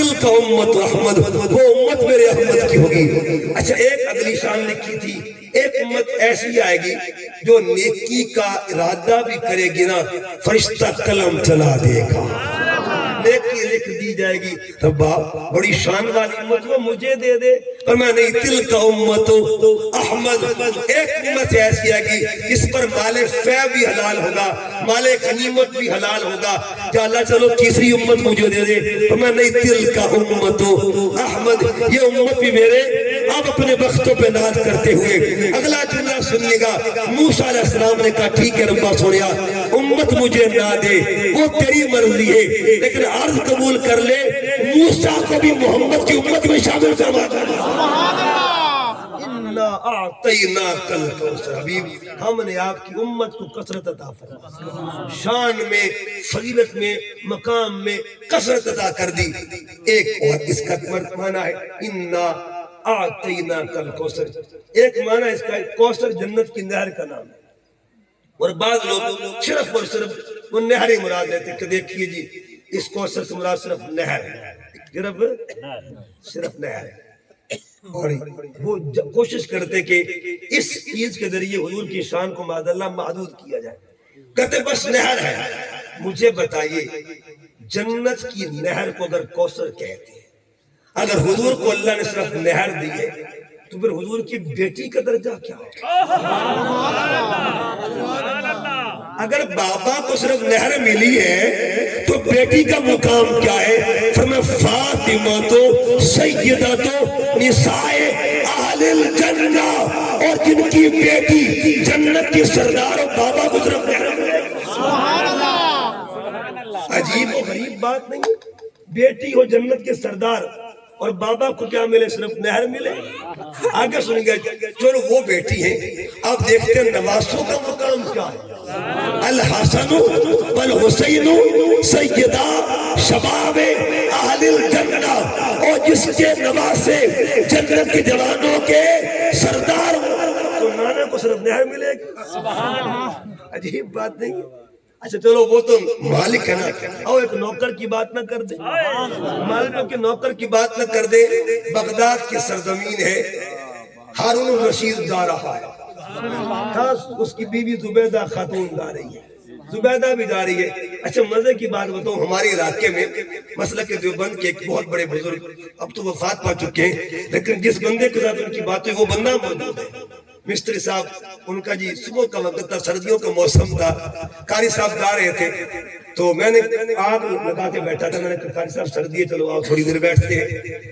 تلک امت احمد، وہ امت میرے احمد کی ہوگی۔ اچھا ایک اگلی شان لکھی تھی، ایک امت ایسی آئے گی جو نیکی کا ارادہ بھی کرے گی نا فرشتہ قلم چلا دے گا، نیکی لکھ دی جائے گی۔ ربا بڑی شان والی امت وہ مجھے دے دے، پر میں نہیں، تلک امت احمد، ایک امت ایسی آئے گی اس پر مال فے بھی حلال ہوگا، مال غنیمت بھی حلال ہوگا۔ یا اللہ چلو تیسری امت مجھے دے دے، پر میں نہیں، تلک امت احمد، یہ امت بھی میرے۔ آپ اپنے بختوں پہ ناز کرتے ہوئے اگلا جملہ سنیے گا، موسیٰ علیہ السلام نے کہا ٹھیک ہے ربا سوڑیا، امت مجھے نہ دے وہ تیری مرضی ہے، لیکن عرض قبول کر لے موسیٰ کو بھی محمد کی امت میں شامل کروا دے۔ اِنَّا أَعْطَيْنَاكَ الْكَوْثَرَ، حبیب ہم نے آپ کی امت کو کثرت عطا فرمائی، شان میں، فضیلت میں، مقام میں کثرت عطا کر دی۔ ایک اور اس کا معنی ہے اِنَّا أَعْطَيْنَاكَ الْكَوْثَرَ، ایک معنی اس کا کوثر جنت کی نہر کا نام ہے، اور بعض لوگ صرف اور صرف وہ نہر ہی مراد لیتے کہ دیکھیے جی اس کوثر سے مراد صرف نہر ہے، صرف نہر ہے، اور وہ کوشش کرتے کہ اس چیز کے ذریعے حضور کی شان کو معاذ اللہ محدود کیا جائے، کہتے بس نہر ہے۔ مجھے بتائیے جنت کی نہر کو اگر کوثر کہتے ہیں، اگر حضور کو اللہ نے صرف نہر دی ہے تو پھر حضور کی بیٹی کا درجہ کیا ہے؟ اگر بابا کو صرف نہر ملی ہے تو بیٹی کا مقام کیا ہے؟ فرمایا فاطمہ تو سیدہ تو نساء اہل الجنہ، اور جن کی بیٹی جنت کی سردار اور بابا کو صرف نہر ملے گا۔ عجیب و غریب بات نہیں، بیٹی ہو جنت کے سردار اور بابا کو کیا ملے؟ صرف نہر ملے۔ آگے سنیں گے، چلو وہ بیٹی ہیں، اب دیکھتے ہیں نواسوں کا مقام کیا ہے۔ الحسن والحسین سیدہ شباب اہل الجنہ، اور جس کے نواسے جنت کے جوانوں کے سردار، تو نانا کو صرف نہر ملے گا۔ عجیب بات نہیں۔ اچھا چلو وہ تو مالک ہے نا، او ایک نوکر کی بات نہ کر دے، مالکوں کے نوکر کی بات نہ کر دے۔ بغداد کی سرزمین ہے، ہارون الرشید جا رہا ہے، خاص اس کی بیوی زبیدہ خاتون جا رہی ہے، زبیدہ بھی جا رہی ہے۔ اچھا مزے کی بات بتاؤں، ہمارے علاقے میں مسلک دیوبند کے ایک بہت بڑے بزرگ اب تو وفات پا چکے ہیں، لیکن جس بندے کے ساتھ ان کی بات ہوئی وہ بندہ موجود ہے، مستری صاحب، ان کا جی صبح کا وقت تھا، سردیوں کا موسم تھا، قاری صاحب جا رہے تھے، تو میں نے آگ لگا کے بیٹھا تھا، میں نے کہا قاری صاحب سردی ہے چلو آؤ تھوڑی دیر بیٹھتے ہیں،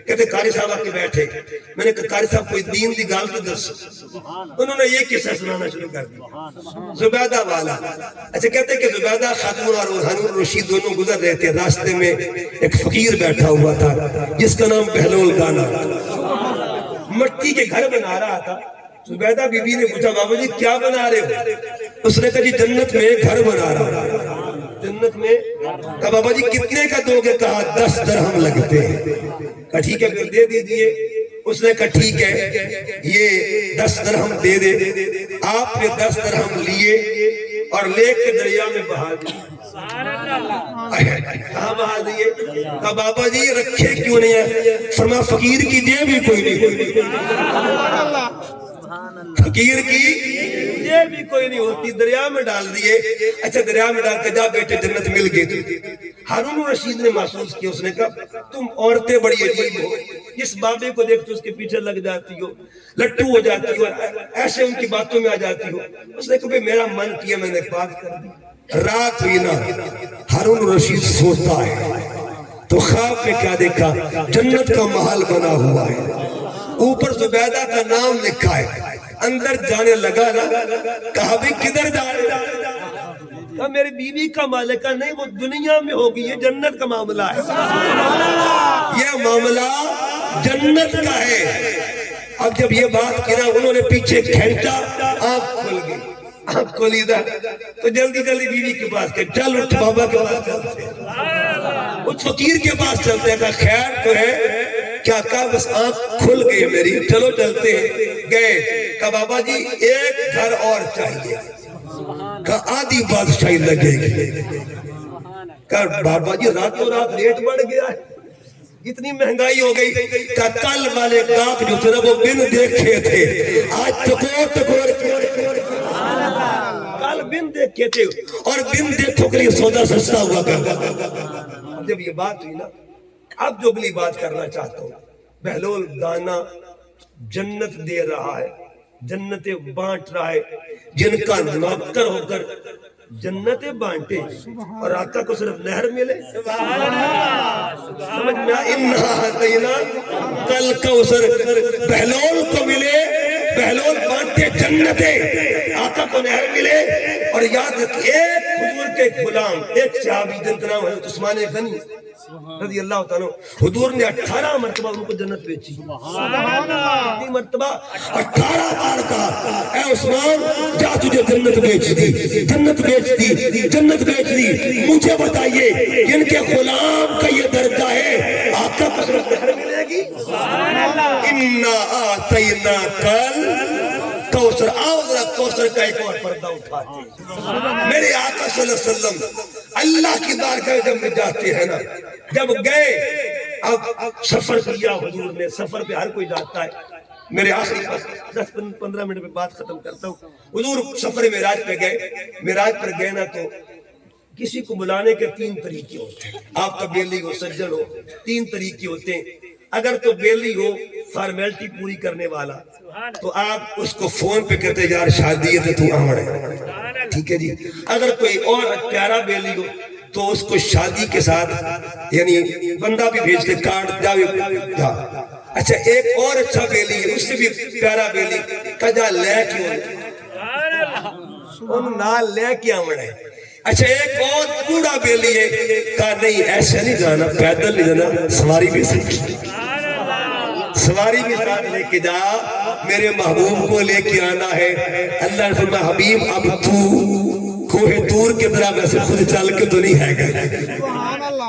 کہتے قاری صاحب آ کے بیٹھے، میں نے کہا قاری صاحب کوئی دین دی گال تو دس، انہوں نے یہ قصہ سنانا شروع کر دیا زبیدہ والا۔ اچھا کہتے کہ زبیدہ خاتون اور ہارون الرشید دونوں گزر رہے تھے، راستے میں ایک فقیر بیٹھا ہوا تھا جس کا نام بہلول گانا، مٹی کے گھر بنا رہا تھا۔ زبیدہ بی بی نے پوچھا بابا جی کیا بنا رہے ہو؟ اس نے کہا جی جنت میں گھر بنا رہا ہوں۔ جنت میں؟ کہا بابا جی کتنے کا دو گے؟ کہا 10 درہم لگتے ہیں۔ کہا ٹھیک ہے پھر دے دیجئے۔ اس نے کہا ٹھیک ہے یہ 10 درہم دے دے۔ آپ نے 10 درہم لیے اور لے کے دریا میں بہا دیے۔ کہاں بہا دیے؟ کہا بابا جی رکھے کیوں نہیں ہے؟ فرمایا فقیر کی جیب بھی کوئی نہیں، فقیر کی جیب بھی کوئی نہیں ہوتی، دریا میں ڈال دیے۔ اچھا دریا میں ڈال کے جا بیٹے جنت مل گئی۔ ہارون الرشید نے محسوس کیا، اس نے کہا تم عورتیں بڑی عجیب ہو، جس بابے کو دیکھ تو اس کے پیچھے لگ جاتی ہو، لٹو ہو جاتی ہو، ایسے ان کی باتوں میں آ جاتی ہو۔ اس نے کہا میرا من کیا میں نے بات کر دی۔ رات ہوئی نا، ہارون الرشید سوتا ہے تو خواب میں کیا دیکھا؟ جنت کا محل بنا ہوا ہے، اوپر زبیدہ کا نام لکھا ہے۔ اندر جانے لگا نا، کہا بھی کدھر جا رہے؟ کہا میری بیوی کا مالکہ نہیں، وہ دنیا میں ہوگی، یہ جنت کا معاملہ ہے، یہ معاملہ جنت کا ہے۔ اب جب یہ بات کی نا، انہوں نے پیچھے کھینچا، آنکھ کھل گئی، آنکھ کھولی تھا تو جلدی جلدی بیوی کے پاس کہ چل اٹھ بابا کے پاس چلتے ہیں، اس فقیر کے پاس چلتے ہیں۔ کہا خیر تو ہے کیا؟ کہا بس آنکھ کھل گئی میری، چلو چلتے ہیں۔ گئے، کہا بابا جی ایک گھر اور چاہیے، کہا آدھی بادشاہی لگے گی۔ کہا بابا جی راتوں رات ریٹ بڑھ گیا ہے، اتنی مہنگائی ہو گئی کہ کل والے گاہک جو تھے نا وہ بن دیکھے تھے، آج ٹکور کل بن دیکھے تھے، اور بن دیکھو کے لیے سودا سستا ہوا کرتا۔ جب یہ بات ہوئی نا، اب جو اگلی بات کرنا چاہتا ہوں، بہلول دانا جنت دے رہا ہے، جنتیں بانٹ رہا ہے، جن کا نوکر ہو کر جنتیں بانٹے اور آقا کو صرف نہر ملے۔ سمجھ میں انہا ہتینا کل کوثر، بہلول کو ملے، بہلول بانٹے جنتیں، آقا کو نہر ملے۔ اور یاد رکھیں ایک حضور کے غلام، ایک صحابی جن کا نام حضرت عثمان غنی رضی اللہ تعالیٰ، حضور نے 18 مرتبہ ان کو جنت بیچی، کتنی مرتبہ؟ 18 بار کہا اے عثمان جا تجھے جنت بیچ دی، جنت بیچ دی، جنت بیچ دی۔ مجھے بتائیے ان کے غلام کا یہ درجہ ہے، آقا کو صرف نہر ملے گی؟ اِنَّا آتَيْنَاكَ کوثر۔ آؤ ذرا کوثر کا ایک اور پردہ اٹھاتے ہیں۔ میرے آقا صلی اللہ علیہ وسلم اللہ کی بارگاہ جب میں جاتے ہیں نا، جب گئے، اب سفر کیا حضور نے، سفر پہ ہر کوئی جاتا ہے۔ میرے آخری 10-15 منٹ میں بات ختم کرتا ہوں۔ حضور سفر معراج پہ گئے، معراج پر گئے نا تو کسی کو بلانے کے 3 طریقے ہوتے ہیں۔ آپ کا بیلی ہو، سجن ہو، 3 طریقے ہوتے ہیں۔ اگر تو بیلی ہو، فارمیلٹی پوری کرنے والا، تو آپ اس کو فون پہ کہتے یار شادی ہے تو آمڑ ہے، ٹھیک ہے جی۔ اگر کوئی اور پیارا بیلی ہو تو اس کو شادی کے ساتھ یعنی بندہ بھی بھیجتے، کارڈ جاوے جا۔ اچھا ایک اور اچھا بیلی ہے، اس سے بھی پیارا بیلی، کجا لے کیوں ان نال لے کے آمڑ ہے۔ اچھا ایک اور بوڑھا بیلی ہے، کہا نہیں ایسے نہیں جانا، پیدل نہیں جانا، سواری بھی سکھ، سواری بھی ساتھ لے کے جا، میرے محبوب کو لے کے آنا ہے۔ اللہ نے فرمایا حبیب اب تو کوہ طور کی طرح میں سے خود چل کے تو نہیں ہے گا،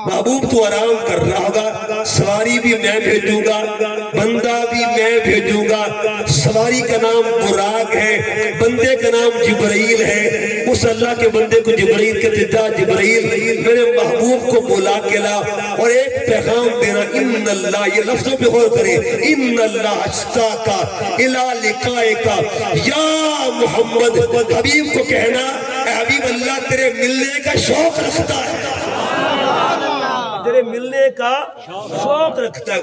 محبوب تو آرام کر رہا ہوگا، سواری بھی میں بھیجوں گا، بندہ بھی میں بھیجوں گا۔ سواری کا نام براق ہے، بندے کا نام جبرائیل ہے۔ اس اللہ کے بندے کو جبرائیل کہتے جا جبرائیل میرے محبوب کو بلا کے لا اور ایک پیغام دینا، ان اللہ، یہ لفظوں پہ غور کریں، ان اللہ اشتاقا الی لقائکا یا محمد، حبیب کو کہنا اے حبیب اللہ تیرے ملنے کا شوق رکھتا ہے، تیرے ملنے کا شوق رکھتا ہے۔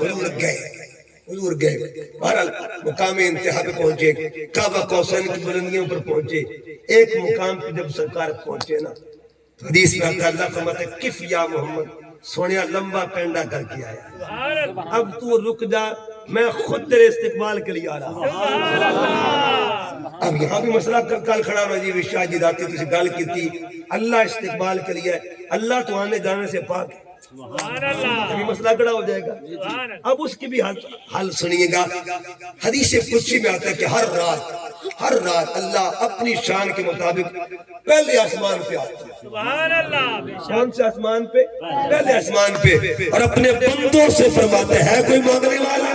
حضور گئے، بہرحال مقام انتہا پہ پہنچے، کعبہ کوثر کی بلندیوں پر پہنچے۔ ایک مقام پہ جب سرکار پہنچے نا تو حدیث میں اللہ فرماتے کف یا محمد، سونیا لمبا پینڈا کر کے آیا، اب تو رک جا، میں خود تیرے استقبال کے لیے آ رہا ہوں۔ اب یہاں بھی مسئلہ کل کھڑا ہونا جی، وشاہ جی راتی تجھے گال کی تھی، اللہ استقبال کے لیے، اللہ تو آنے جانے سے پاک ہے، ابھی مسئلہ کھڑا ہو جائے گا۔ اب اس کی بھی حل سنیے گا۔ حدیث قدسی میں آتا ہے کہ ہر رات اللہ اپنی شان کے مطابق پہلے آسمان پہ آتا ہے۔ کون سے آسمان پہ؟ پہلے آسمان پہ، اور اپنے بندوں سے فرماتے ہے کوئی مانگنے والا؟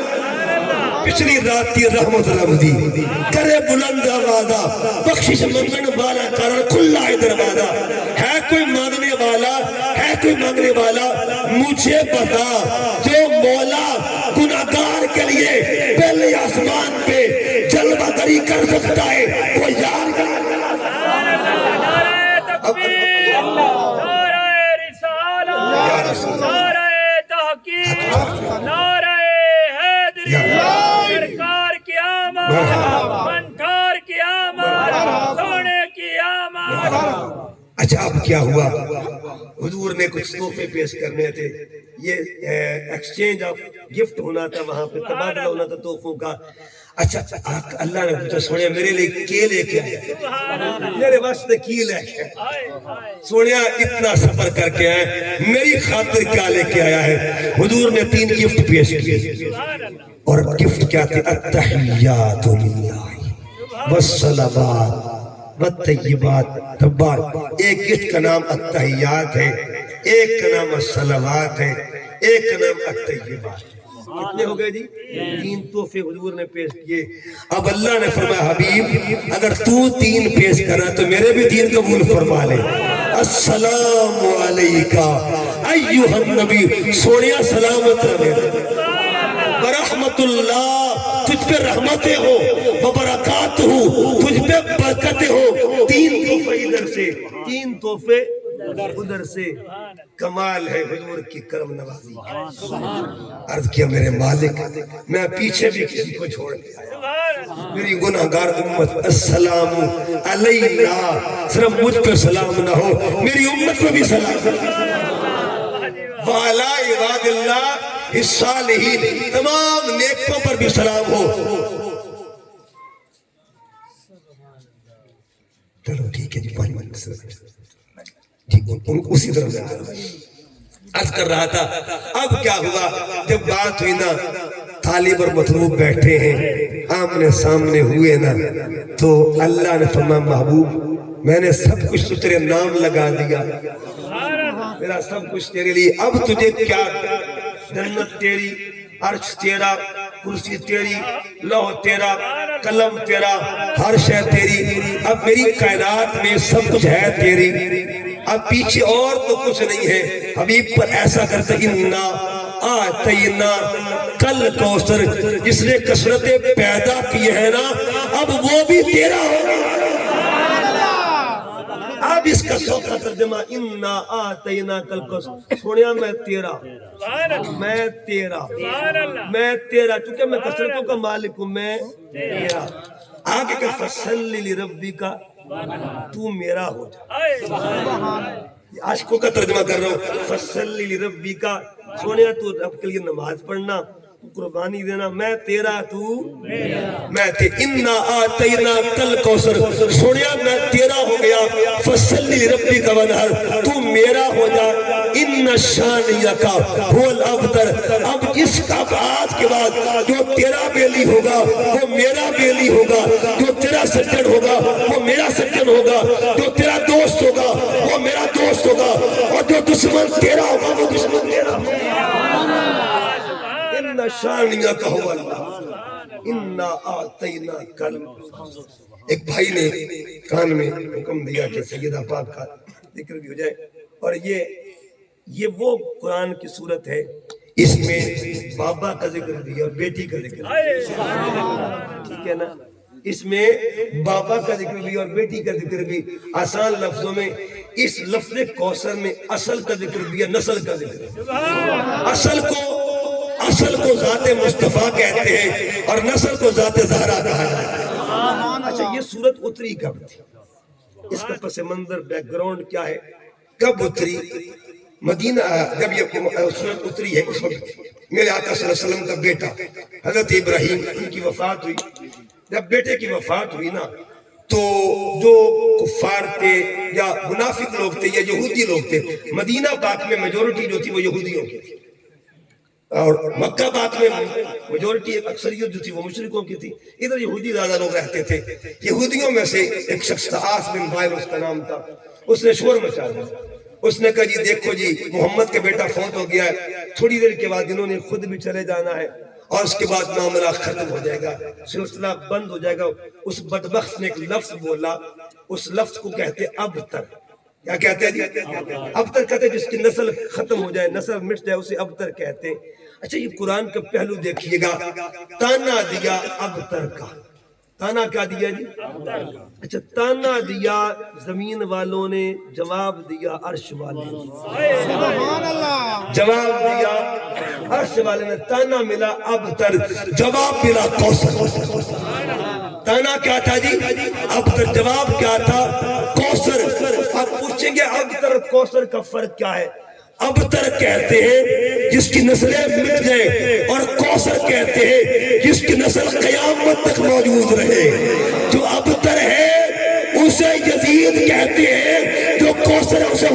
پچھلی رات کی رحمت رب دی کرے بلند آوازہ، بخشش منگن والا کرن کھلا دروازہ، ہے کوئی مانگنے والا، ہے کوئی مانگنے والا؟ مجھے بتا جو مولا گناہگار کے لیے پہلے آسمان پہ جلوہ گری کر سکتا ہے وہ یار سرکار کی آمد، منٹار کی آمد، سونے کی آمد۔ اچھا اب کیا ہوا؟ حضور نے کچھ تحفے پیش کرنے تھے، یہ ایکسچینج آف گفٹ ہونا تھا، وہاں پہ تبادلہ ہونا تھا تحفوں کا۔ اچھا اللہ نے پوچھا سونیا میرے لیے کی لے کے آیا؟ میرے واسطے کی لے کے آیا؟ سونیا اتنا سفر کر کے آئے، میری خاطر کیا لے کے آیا ہے؟ حضور نے 3 گفٹ پیش کیے، اور گفٹ کیا تھے؟ التحیات للہ والصلوات والطیبات۔ ایک گفٹ کا نام التحیات ہے، ایک کا نام الصلوات ہے، ایک کا نام الطیبات۔ کتنے ہو گئے جی؟ 3 تحفے حضور نے پیش کیے۔ اب اللہ نے فرمایا حبیب اگر تو 3 پیش کرا تو میرے بھی 3 قبول فرما لے۔ السلام علیکہ ایھا النبی سونیا سلامت رہے برحمت اللہ تجھ پہ رحمتیں ہو وبرکات ہو تجھ پہ برکتیں ہو. 3 تحفے ادھر سے 3 تحفے ادھر سے. کمال ہے حضور کی کرم نوازی. عرض کیا میرے مالک میں پیچھے بھی کسی کو چھوڑ دیا میری گناہگار امت السلام علینا صرف مجھ پہ سلام نہ ہو میری امت پہ بھی سلام وعلی عباد اللہ الصالحین تمام نیکوں پر بھی سلام ہو. چلو ٹھیک ہے جی 5 منٹ سے جی اسی طرح سے عرض کر رہا تھا. اب کیا ہوا جب بات ہوئی نا طالب اور مطلوب بیٹھے ہیں آمنے سامنے ہوئے نا تو اللہ نے فرمایا محبوب میں نے سب کچھ تیرے نام لگا دیا میرا سب کچھ تیرے لیے. اب تجھے کیا جنت تیری عرش تیرا کرسی تیری لوح تیرا قلم تیرا ہر شے تیری. اب میری کائنات میں سب کچھ ہے تیری اب پیچھے اور تو کچھ نہیں ہے. حبیب پر ایسا کرتا انا آتینا کل کوثر جس نے کثرتیں پیدا کی ہے نا اب وہ بھی تیرا ہوگا. اب اس کا سوکھا ترجمہ انا آتینا کل کوثر سونیا میں تیرا چونکہ میں کثرتوں کا مالک ہوں میں تیرا. آگے کہ فصلی لربی کا تو میرا ہو جا. عاشقوں کا ترجمہ کر رہا ہوں فصلی لربی کا سونیا تو رب کے لیے نماز پڑھنا قربانی دینا میں تیرا تو میں انا آتینا کل کوثر سونیا میں تیرا ہو گیا فصلی لربی کا ونہر تو میرا ہو جا. ان شانیک هو الابتر اب اس کا آج کے بعد جو تیرا بیلی ہوگا وہ میرا بیلی ہوگا جو تیرا سجن ہوگا وہ میرا سجن ہوگا جو تیرا دوست ہوگا وہ میرا دوست ہوگا اور جو دشمن تیرا ہوگا وہ دشمن میرا ہوگا. ان شانیک هو اللہ انا آتینا کل. ایک بھائی نے کان میں حکم دیا کہ سیدہ پاک کا ذکر بھی ہو جائے اور یہ وہ قرآن کی صورت ہے اس میں بابا کا ذکر بھی اور بیٹی کا ذکر بھی ٹھیک ہے نا. اس میں بابا کا ذکر بھی اور بیٹی کا ذکر بھی. آسان لفظوں میں اس لفظ کوثر میں اصل کا ذکر بھی ہے نسل کا ذکر. اصل کو ذات مصطفیٰ کہتے ہیں اور نسل کو ذات زہرا کہا جاتا ہے. اچھا یہ صورت اتری کب تھی اس کا پس منظر بیک گراؤنڈ کیا ہے کب اتری مدینہ جب یہ صورت اتری ہے اس وقت میرے آقا صلی اللہ علیہ وسلم کا بیٹا حضرت ابراہیم ان کی وفات ہوئی. جب بیٹے کی وفات ہوئی نا تو جو کفار تھے یا منافق لوگ تھے یا یہودی لوگ تھے مدینہ پاک میں میجورٹی جو تھی وہ یہودیوں کی تھی اور مکہ پاک میں میجورٹی اکثریت جو تھی وہ مشرکوں کی تھی. ادھر یہودی زیادہ لوگ رہتے تھے. یہودیوں میں سے ایک شخص تھا آس بن وائل اس کا نام تھا. اس نے شور مچا دیا. اس نے کہا جی دیکھو جی محمد کا بیٹا فوت ہو گیا ہے تھوڑی دیر کے بعد انہوں نے خود بھی چلے جانا ہے اور اس کے بعد معاملہ ختم ہو جائے گا سلسلہ بند ہو جائے گا. اس بدبخت نے ایک لفظ بولا اس لفظ کو کہتے ابتر. کیا کہتے ہیں جی ابتر کہتے ہیں جس کی نسل ختم ہو جائے نسل مٹ جائے اسے ابتر کہتے ہیں. اچھا یہ قرآن کا پہلو دیکھیے گا تانا دیا ابتر کا. تانا کیا دیا جی اچھا تانا دیا زمین والوں نے جواب دیا عرش والے جواب دیا عرش والے نے. تانا ملا ابتر جواب ملا کوثر. تانا کیا تھا جی ابتر جواب کیا تھا کوثر. اب پوچھیں گے ابتر کوثر کا فرق کیا ہے. ابتر کہتے ہیں جس کی نسلیں مٹ جائیں اور کوثر کہتے ہیں جس کی نسل قیامت تک موجود رہے. جو ابتر ہے اسے یزید کہتے ہیں جو کوثر ہے اسے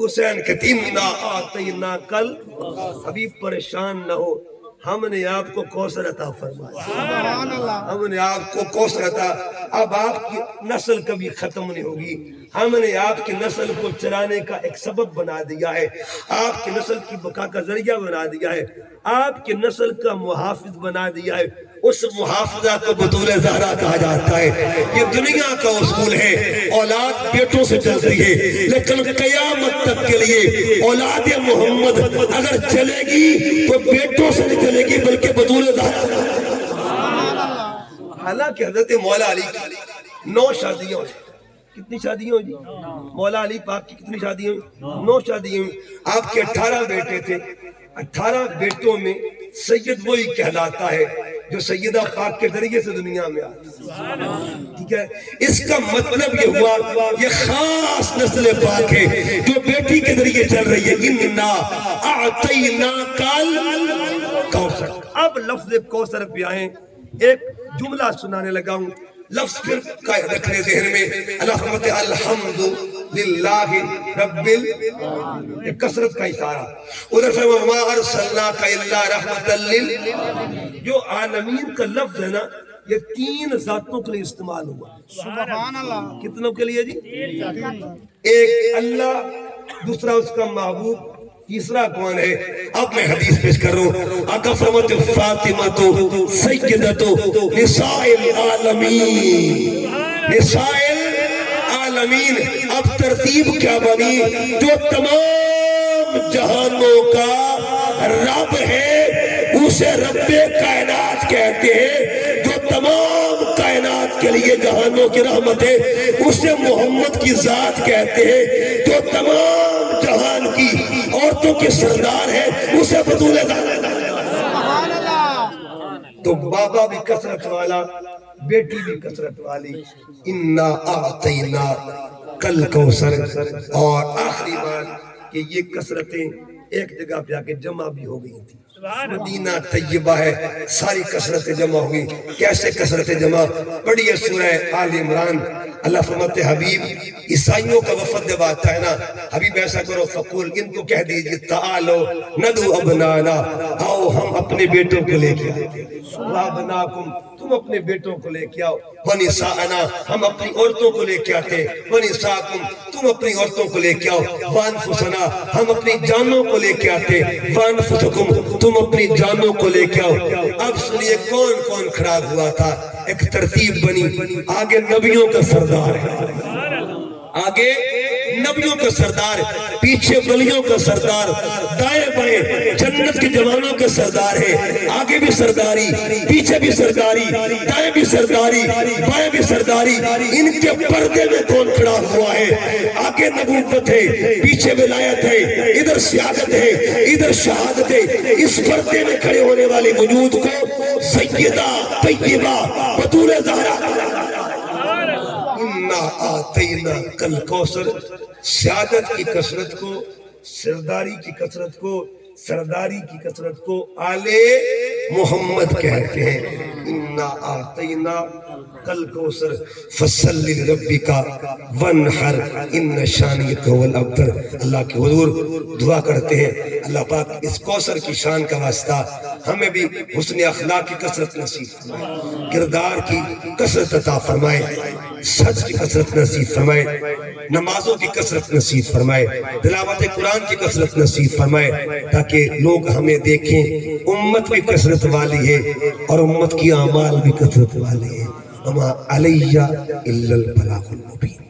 حسین کہتے ہیں. انا آتینا کل. حبیب پریشان نہ ہو ہم نے آپ کو کوثر عطا فرمایا. ہم نے آپ کو کوثر عطا اب آپ کی نسل کبھی ختم نہیں ہوگی. ہم نے آپ کی نسل کو چلانے کا ایک سبب بنا دیا ہے, آپ کی نسل کی بقا کا ذریعہ بنا دیا ہے, آپ کی نسل کا محافظ بنا دیا ہے. اس محافظہ کو بطول زہرا کہا جاتا ہے. یہ دنیا کا اصول ہے, اولاد بیٹوں سے چلتی ہے, لیکن قیامت تک کے لیے اولاد محمد اگر چلے گی تو بیٹوں سے نہیں چلے گی بلکہ بطول زہرا. حالانکہ حضرت مولا علی کی 9 شادیاں ہوئی. کتنی شادیاں ہوئی جی؟ مولا علی پاک کی کتنی شادیاں ہوئی؟ 9 شادیاں ہوئی. آپ کے 18 بیٹے تھے. 18 بیٹوں میں سید وہی کہلاتا ہے جو سیدہ پاک کے ذریعے سے دنیا میں آتا. ٹھیک ہے, اس کا مطلب یہ ہوا یہ خاص نسل پاک ہے جو بیٹی کے ذریعے چل رہی ہے. انا اعطیناک الکوثر. اب لفظ کوثر پہ آئیں, ایک جملہ سنانے لگا ہوں, لفظ پھر رکھنے ذہن میں. اللہ فرماتے الحمدللہ رب یہ کثرت کا اشارہ. ادھر سے وما ارسلناک الا رحمتا جو عالمین کا لفظ ہے نا, یہ 3 ذاتوں کے لیے استعمال ہوا. سبحان اللہ. کتنوں کے لیے جی؟ ایک اللہ, دوسرا اس کا محبوب, تیسرا کون ہے؟ اب میں حدیث پیش کر رہا ہوں. آقا فرماتے فاطمہ تو سیدتو نساء العالمین, نساء العالمین. اب ترتیب کیا بنی؟ جو تمام جہانوں کا رب ہے اسے رب کائنات کہتے ہیں. جو تمام کائنات کے لیے جہانوں کی رحمت ہے اسے محمد کی ذات کہتے ہیں. جو تمام جہان کی عورتوں کے سردار ہے اسے بطول ذات. تو بابا بھی کثرت والا, بیٹی بھی کثرت والی. انا اعطینا کل کوثر. اور آخری بات کہ یہ کثرتیں ایک جگہ پہ آ کے جمع بھی ہو گئی تھی. مدینہ طیبہ ہے, ساری کثرتیں جمع ہوئی. کیسے کثرتیں جمع؟ پڑھیے سورہ آل عمران. اللہ فرماتے حبیب, عیسائیوں کا وفد جب آتا ہے نا, حبیب ایسا کرو فقول, ان کو کہہ دیجئے تعالو ندعو ابنانا, آؤ ہم اپنے بیٹوں کو لے کے آتے ہیں. وابناکم, تم اپنے بیٹوں کو لے کے آؤ. ونساءنا, ہم اپنی عورتوں کو لے کے آتے ہیں. ونساءکم, تم اپنی عورتوں کو لے کے آؤ. وانفسنا, ہم اپنی جانوں کو لے کے آتے ہیں. وانفسکم, تم اپنی جانوں کو لے کے آؤ. اب سنیے کون کون کھڑا ہوا تھا. ایک ترتیب بنی. آگے نبیوں کا سردار ہے, آگے نبیوں کا سردار, پیچھے ولیوں کا سردار, دائیں بائیں جنت کے جوانوں کے سردار ہے. آگے بھی سرداری, پیچھے بھی سرداری, دائیں بھی سرداری, بائیں بھی سرداری. ان کے پردے میں کون کھڑا ہوا ہے؟ آگے نبوت ہے, پیچھے ولایت ہے, ادھر سیادت ہے, ادھر شہادت ہے. اس پردے میں کھڑے ہونے والے وجود کو سیدہ طیبہ بطول زہرا. انا آتینا کل کوثر. سیادت کی کثرت کو, سرداری کی کثرت کو, سرداری کی کثرت کو آل محمد کہتے ہیں. انا آتینا کل کوثر فصلی لربک وانحر ان شانئک هو الابتر. اللہ کے حضور دعا کرتے ہیں اللہ پاک اس کوثر کی شان کا واسطہ ہمیں بھی حسن اخلاق کی کثرت نصیب فرمائے, کردار کی کثرت عطا فرمائے, سچ کی کثرت نصیب فرمائے, نمازوں کی کثرت نصیب فرمائے, تلاوت قرآن کی کثرت نصیب فرمائے, تاکہ لوگ ہمیں دیکھیں امت بھی کثرت والی ہے اور امت کی اعمال بھی کثرت والی ہے. وما علیہ الا البلاغ المبین.